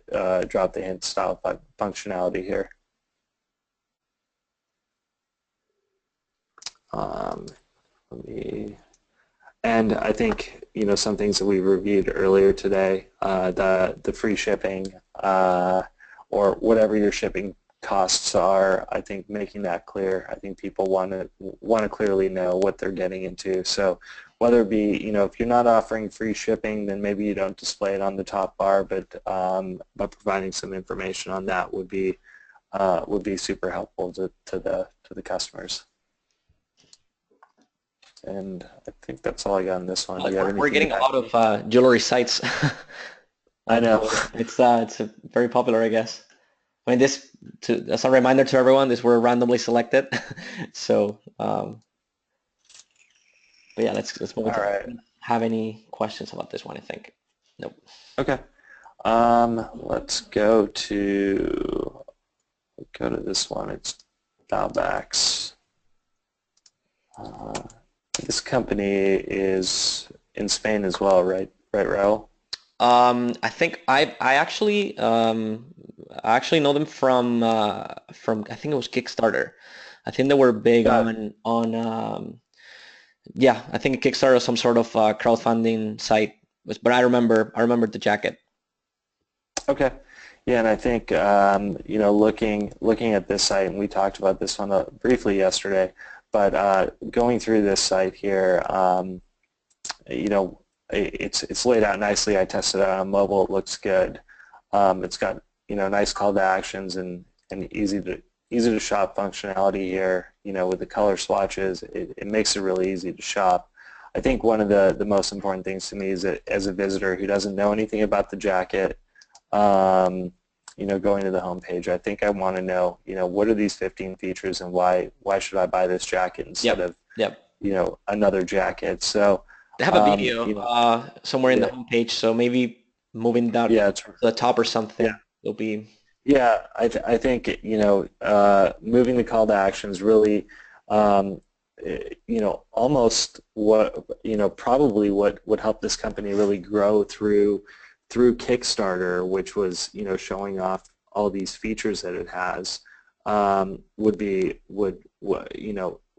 hint style functionality here. And I think some things that we reviewed earlier today, the free shipping. Or whatever your shipping costs are, I think making that clear. I think people want to clearly know what they're getting into. So whether it be, if you're not offering free shipping, then maybe you don't display it on the top bar, but providing some information on that would be super helpful to the customers. And I think that's all I got on this one. Do you have anything? We're getting a lot of jewelry sites. I know. It's very popular, I guess. I mean, this as a reminder to everyone, these were randomly selected. So, but yeah, let's move on. All right. Have any questions about this one? I think. Nope. Okay. Let's go to this one. It's Valvax. This company is in Spain as well, right? Right, Raul? I think I actually know them from I think it was Kickstarter. I think they were big on yeah, I think Kickstarter was some sort of crowdfunding site, but I remember the jacket. Okay. Yeah, and I think looking at this site, and we talked about this one briefly yesterday, but going through this site here, it's laid out nicely. I tested it on mobile. It looks good. It's got nice call to actions and easy to shop functionality here. With the color swatches, it makes it really easy to shop. I think one of the most important things to me is that as a visitor who doesn't know anything about the jacket, going to the home page, I think I want to know, what are these 15 features and why should I buy this jacket instead of another jacket. So they have a video somewhere in the homepage, so maybe moving that to the top or something will be. Yeah, I think moving the call to actions really, almost probably what would help this company really grow through Kickstarter, which was showing off all these features that it has,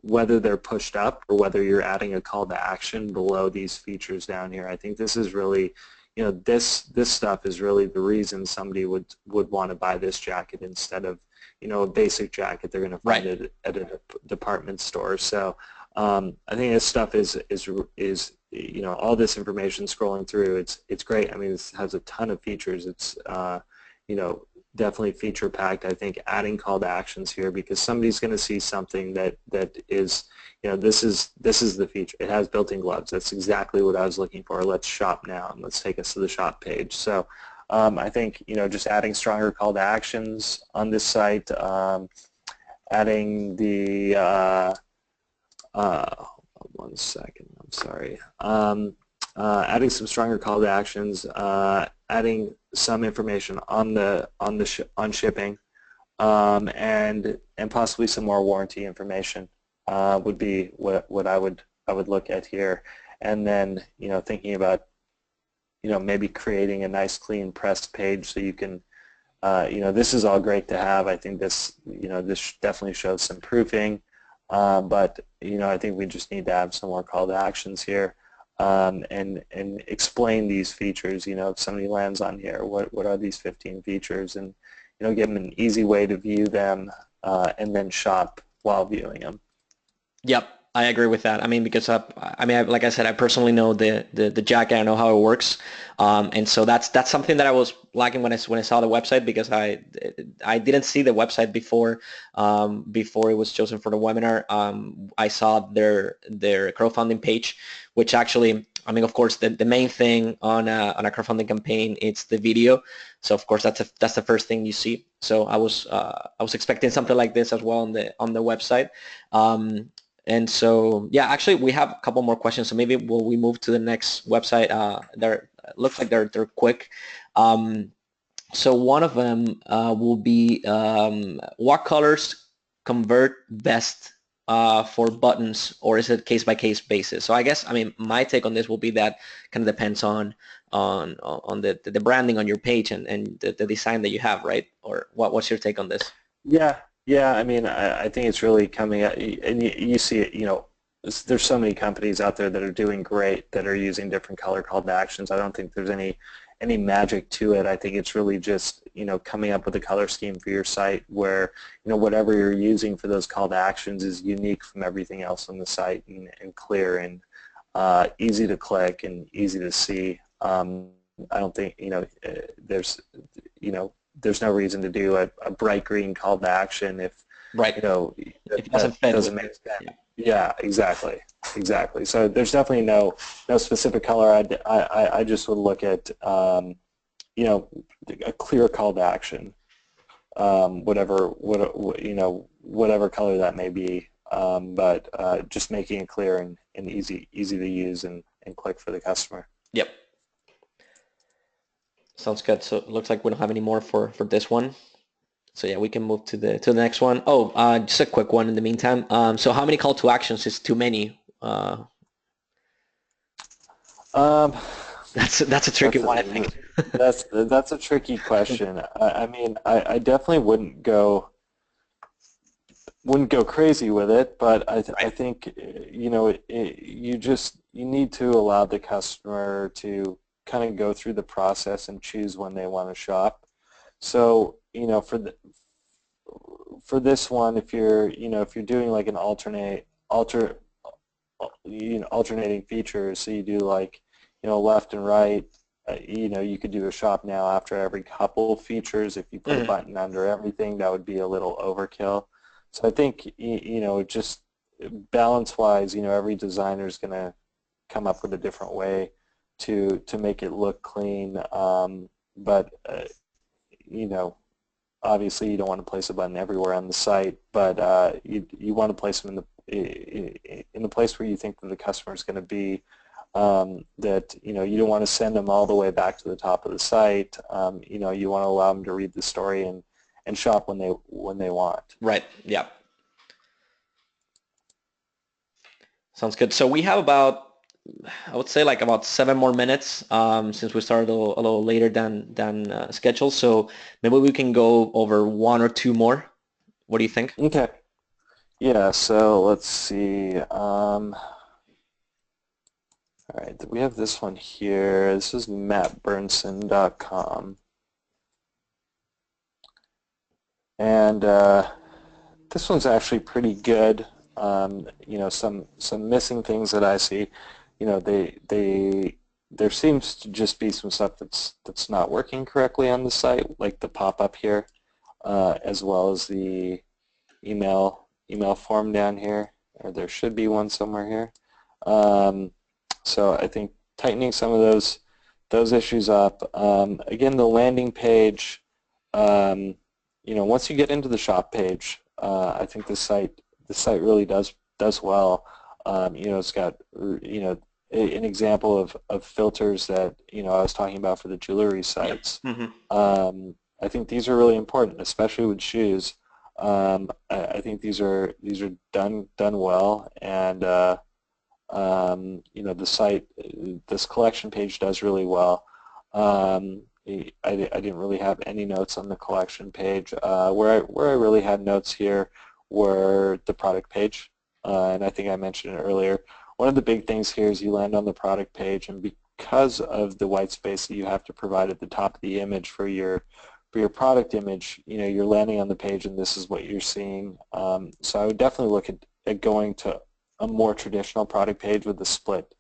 whether they're pushed up or whether you're adding a call to action below these features down here. I think this is really, this stuff is really the reason somebody would want to buy this jacket instead of, a basic jacket they're going to find it at a department store. So I think this stuff is all this information scrolling through. It's great. I mean, this has a ton of features. It's definitely feature packed. I think adding call to actions here, because somebody's going to see something that is, this is the feature. It has built-in gloves. That's exactly what I was looking for. Let's shop now, and let's take us to the shop page. So I think just adding stronger call to actions on this site, adding the one second, I'm sorry. Adding some stronger call to actions, adding some information on shipping, and possibly some more warranty information would be what I would look at here. And then thinking about maybe creating a nice clean pressed page so you can this is all great to have. I think this this definitely shows some proofing. But I think we just need to have some more call to actions here, and explain these features. If somebody lands on here, what are these 15 features, and give them an easy way to view them, and then shop while viewing them. Yep, I agree with that. I mean, because like I said, I personally know the jacket. I know how it works, and so that's something that I was lacking when I saw the website, because I didn't see the website before it was chosen for the webinar. I saw their crowdfunding page, which actually, I mean, of course, the main thing on a crowdfunding campaign, it's the video. So of course that's the first thing you see. So I was expecting something like this as well on the website. And so, yeah, actually, we have a couple more questions. So maybe we move to the next website? Looks like they're quick. So one of them will be what colors convert best for buttons, or is it case-by-case basis? So I guess, I mean, my take on this will be that kind of depends on the branding on your page and the design that you have, right? Or what's your take on this? Yeah, I mean, I think it's really coming out, and you see it, there's so many companies out there that are doing great, that are using different color call to actions. I don't think there's any any magic to it. I think it's really just, coming up with a color scheme for your site where, whatever you're using for those call to actions is unique from everything else on the site and clear and easy to click and easy to see. I don't think, there's no reason to do a bright green call to action if, right. If it doesn't fit. Doesn't make sense. Yeah, exactly. So there's definitely no specific color. I just would look at a clear call to action, whatever color that may be, but just making it clear and easy to use and click for the customer. Yep. Sounds good. So it looks like we don't have any more for this one. So yeah, we can move to the next one. Oh, just a quick one in the meantime. So how many call to actions is too many? That's a tricky one, I think. That's a tricky question. I mean, I definitely wouldn't go crazy with it, but I think you need to allow the customer to kind of go through the process and choose when they want to shop. So for this one, if you're doing like an alternating features, so you do like left and right, you could do a shop now after every couple features. If you put a button under everything, that would be a little overkill. So I think just balance-wise, every designer is going to come up with a different way to make it look clean, but obviously you don't want to place a button everywhere on the site, but you want to place them in the place where you think that the customer is going to be, that you don't want to send them all the way back to the top of the site. You want to allow them to read the story and shop when they want. Right. Yeah. Sounds good. So we have about, I would say, like about 7 more minutes, since we started a little later than scheduled. So maybe we can go over 1 or 2 more. What do you think? Okay. Yeah. So let's see. All right. We have this one here. This is mattburnson.com, and this one's actually pretty good. Some missing things that I see. There seems to just be some stuff that's not working correctly on the site, like the pop-up here, as well as the email form down here, or there should be one somewhere here. So I think tightening some of those issues up. Again, the landing page. Once you get into the shop page, I think the site really does well. It's got an example of filters that I was talking about for the jewelry sites. I think these are really important, especially with shoes. I think these are done well, and the site, this collection page does really well. I didn't really have any notes on the collection page. Where I really had notes here were the product page, and I think I mentioned it earlier. One of the big things here is you land on the product page, and because of the white space that you have to provide at the top of the image for your product image, you're landing on the page and this is what you're seeing. So I would definitely look at going to a more traditional product page with the split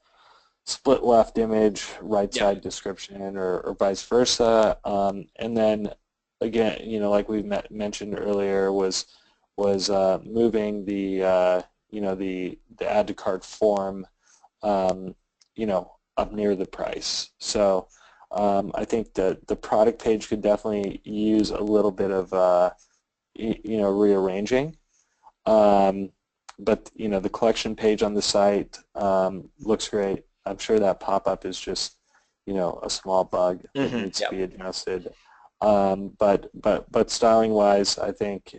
left image, right side description, or vice versa. And then again, like we mentioned earlier, was moving the the add to cart form, up near the price. So I think that the product page could definitely use a little bit of rearranging. But the collection page on the site looks great. I'm sure that pop-up is just a small bug that needs to be adjusted. But styling wise, I think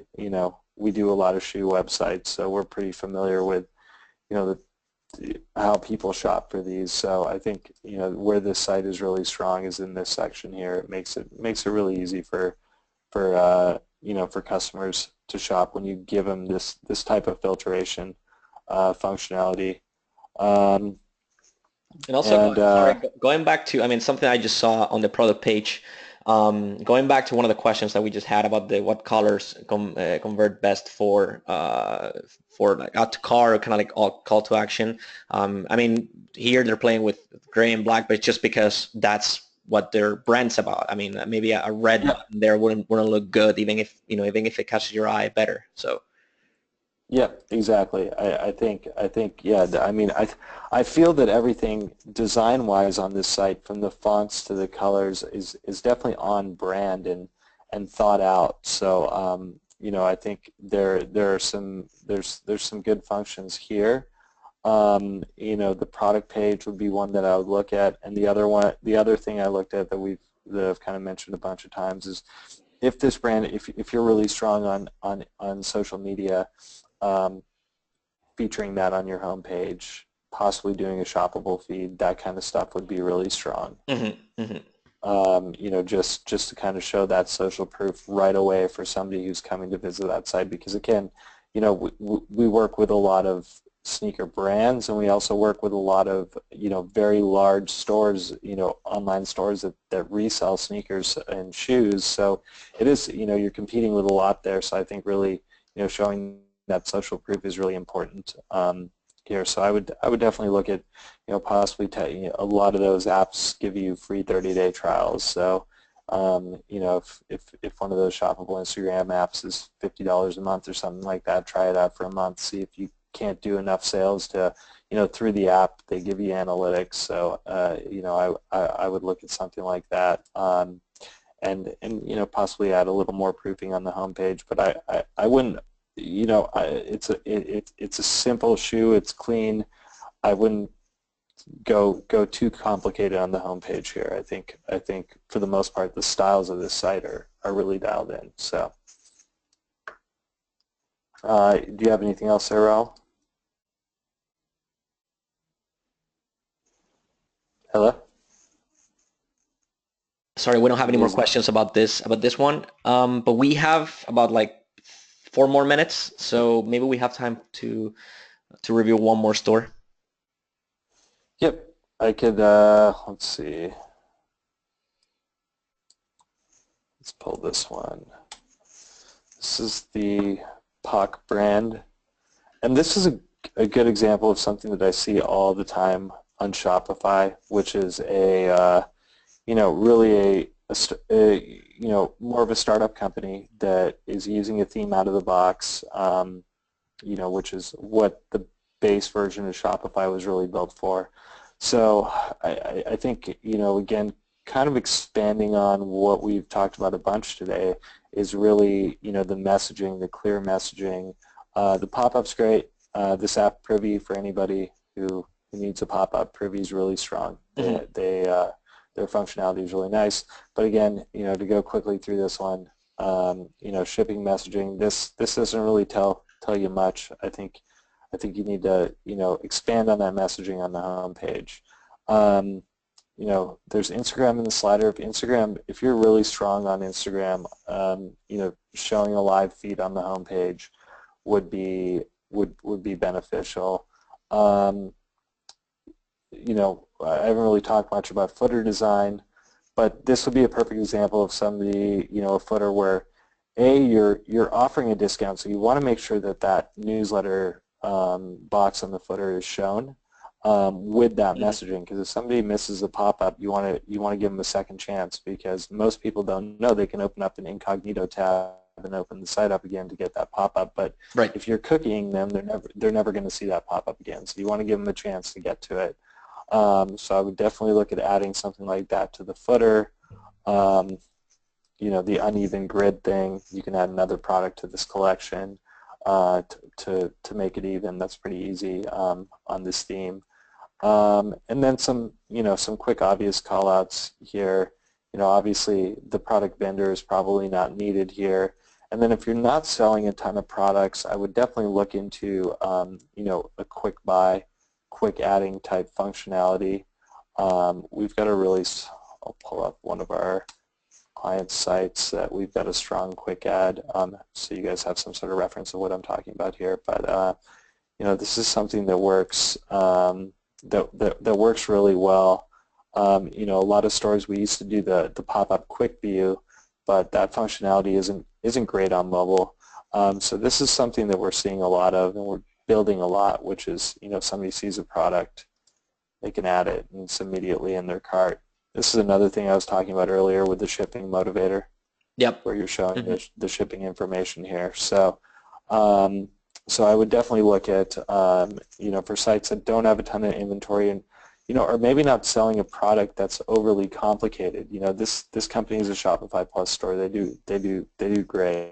we do a lot of shoe websites, so we're pretty familiar with how people shop for these. So I think where this site is really strong is in this section here. It makes it really easy for customers to shop when you give them this type of filtration functionality. And also, And going back to, I mean, something I just saw on the product page, going back to one of the questions that we just had about the what colors convert best for like add to cart or kind of like all call to action. I mean, here they're playing with gray and black, but it's just because that's what their brand's about. I mean, maybe a red yeah, button there wouldn't look good, even if even if it catches your eye better. So. yeah, exactly. I think yeah. I mean, I feel that everything design-wise on this site, from the fonts to the colors, is definitely on brand and thought out. So I think there are there's some good functions here. The product page would be one that I would look at, and the other thing I looked at that I've kind of mentioned a bunch of times is if this brand, if you're really strong on social media, featuring that on your homepage, possibly doing a shoppable feed, that kind of stuff would be really strong. Mm-hmm, mm-hmm. Just to kind of show that social proof right away for somebody who's coming to visit that site, because again, we work with a lot of sneaker brands, and we also work with a lot of very large stores, online stores that resell sneakers and shoes. So it is, you're competing with a lot there. So I think really showing that social proof is really important here. So I would definitely look at possibly a lot of those apps give you free 30-day trials. So if one of those shoppable Instagram apps is $50 a month or something like that, try it out for a month. See if you can't do enough sales to through the app. They give you analytics. So I would look at something like that. And possibly add a little more proofing on the homepage, but I wouldn't. It's a simple shoe. It's clean. I wouldn't go too complicated on the homepage here. I think for the most part the styles of this site are really dialed in. So, do you have anything else there, Raul? Hello? Sorry, we don't have any more Is- questions about this one. But we have about like 4 more minutes, so maybe we have time to review one more store. Yep, I could. Let's see. Let's pull this one. This is the POC brand, and this is a good example of something that I see all the time on Shopify, which is really more of a startup company that is using a theme out of the box, which is what the base version of Shopify was really built for. So I think, again, kind of expanding on what we've talked about a bunch today is really, the messaging, the clear messaging. The pop-up's great. This app Privy, for anybody who needs a pop-up, Privy is really strong. Mm-hmm. Their functionality is really nice. But again, to go quickly through this one, shipping messaging, this doesn't really tell you much. I think you need to, expand on that messaging on the home page. There's Instagram in the slider. If you're really strong on Instagram, showing a live feed on the home page would be beneficial. I haven't really talked much about footer design, but this would be a perfect example of somebody, a footer where you're offering a discount, so you want to make sure that newsletter box on the footer is shown with that messaging, because if somebody misses a pop-up, you want to give them a second chance, because most people don't know they can open up an incognito tab and open the site up again to get that pop-up. But Right. if you're cooking them, they're never going to see that pop-up again. So you want to give them a chance to get to it. So I would definitely look at adding something like that to the footer. The uneven grid thing, you can add another product to this collection to make it even. That's pretty easy on this theme. And then some quick obvious callouts here. Obviously the product vendor is probably not needed here. And then if you're not selling a ton of products, I would definitely look into a quick buy, quick adding type functionality. We've got I'll pull up one of our client sites that we've got a strong quick add, so you guys have some sort of reference of what I'm talking about here. But this is something that works. that works really well. You know, a lot of stores we used to do the pop-up quick view, but that functionality isn't great on mobile. So this is something that we're seeing a lot of, and we're building a lot, which is, you know, somebody sees a product, they can add it, and it's immediately in their cart. This is another thing I was talking about earlier with the shipping motivator. Yep. Where you're showing the shipping information here. So, so I would definitely look at, you know, for sites that don't have a ton of inventory, and, you know, or maybe not selling a product that's overly complicated. You know, this company is a Shopify Plus store. They do great.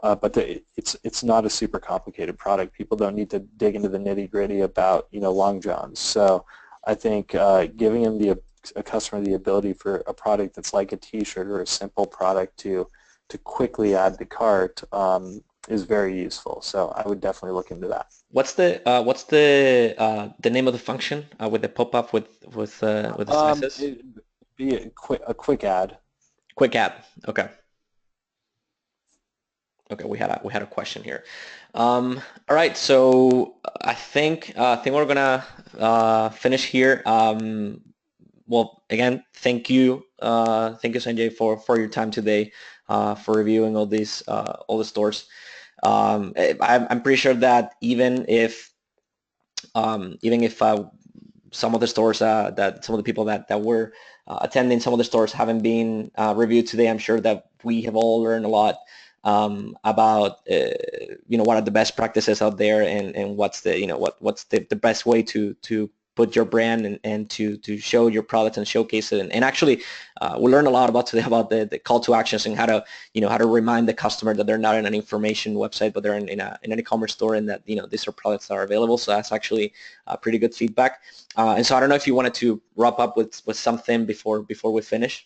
But it's not a super complicated product. People don't need to dig into the nitty-gritty about, you know, long johns. So I think giving them a customer the ability for a product that's like a T-shirt or a simple product to quickly add to cart is very useful. So I would definitely look into that. What's the name of the function with the pop-up with the sizes? It'd be a quick add. Quick add. Okay. Okay, we had a question here. All right, so I think we're gonna finish here. Well, again, thank you, Sanjay, for your time today, for reviewing all the stores. I'm pretty sure that even if some of the stores that some of the people that were attending some of the stores haven't been reviewed today, I'm sure that we have all learned a lot about you know, what are the best practices out there, and what's the, you know, what's the best way to put your brand and to show your products and showcase it. And actually we learned a lot about today about the call to actions and how to, you know, how to remind the customer that they're not in an information website, but they're in an e-commerce store, and that, you know, these are products that are available. So that's actually pretty good feedback. And so I don't know if you wanted to wrap up with something before we finish.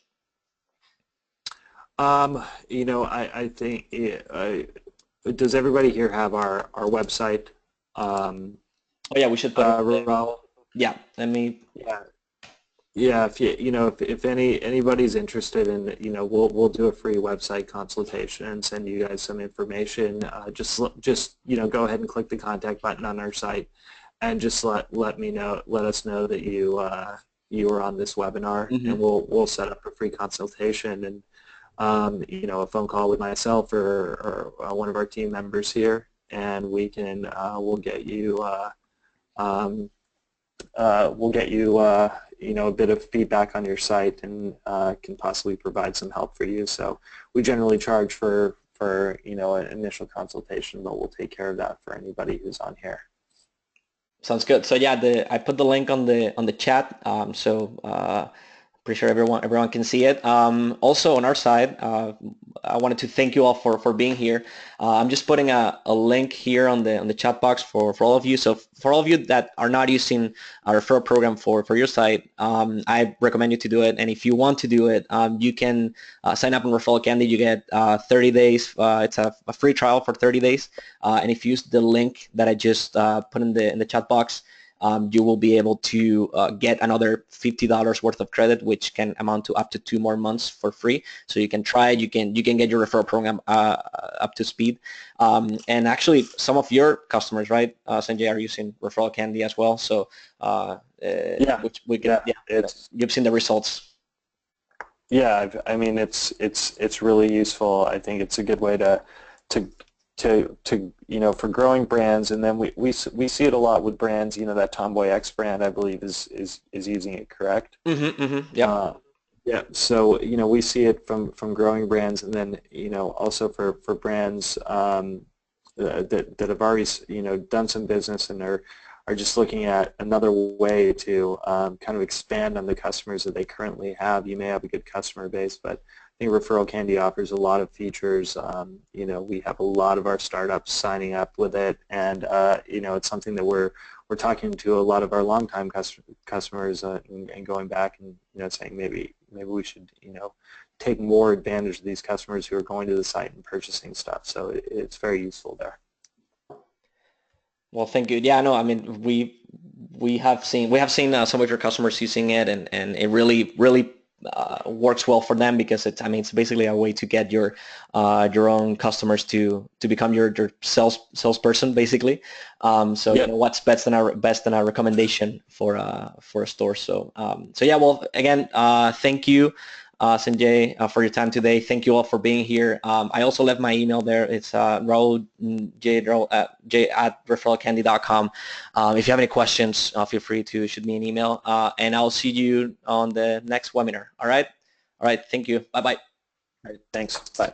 You know, I think does everybody here have our website? Oh yeah, we should put Raul? Yeah, let me. Yeah, if you know, if anybody's interested in, you know, we'll do a free website consultation and send you guys some information. Just you know, go ahead and click the contact button on our site, and just let us know that you were on this webinar, and we'll set up a free consultation, and you know, a phone call with myself or one of our team members here, and we can we'll get you you know, a bit of feedback on your site, and can possibly provide some help for you. So we generally charge for you know, an initial consultation, but we'll take care of that for anybody who's on here. Sounds good. So yeah, I put the link on the chat. So pretty sure everyone can see it. Also on our side, I wanted to thank you all for being here. I'm just putting a link here on the chat box for all of you. So for all of you that are not using our referral program for your site, I recommend you to do it. And if you want to do it, you can sign up on ReferralCandy. You get 30 days. It's a free trial for 30 days. And if you use the link that I just put in the chat box, you will be able to get another $50 worth of credit, which can amount to up to 2 more months for free. So you can try it. You can get your referral program up to speed. And actually, some of your customers, right, Sanjay, are using ReferralCandy as well. So yeah, which we can, you've seen the results. Yeah, I mean, it's really useful. I think it's a good way to you know, for growing brands, and then we see it a lot with brands. You know, that Tomboy X brand, I believe, is using it, correct? Yeah. Yeah. So you know, we see it from growing brands, and then, you know, also for brands that have already, you know, done some business and are just looking at another way to kind of expand on the customers that they currently have. You may have a good customer base, but I think ReferralCandy offers a lot of features. You know, we have a lot of our startups signing up with it, and you know, it's something that we're talking to a lot of our longtime customers and going back and, you know, saying maybe we should, you know, take more advantage of these customers who are going to the site and purchasing stuff. So it's very useful there. Well, thank you. Yeah, no, I mean, we have seen some of your customers using it, and it really works well for them because it's, I mean, it's basically a way to get your own customers to become your salesperson basically. So you know, what's best than a recommendation for a store. So so yeah, well, again, thank you, Sanjay, for your time today. Thank you all for being here. I also left my email there. It's Raul, J at ReferralCandy.com. If you have any questions, feel free to shoot me an email, and I'll see you on the next webinar. All right. Thank you. Bye-bye. All right, thanks. Bye.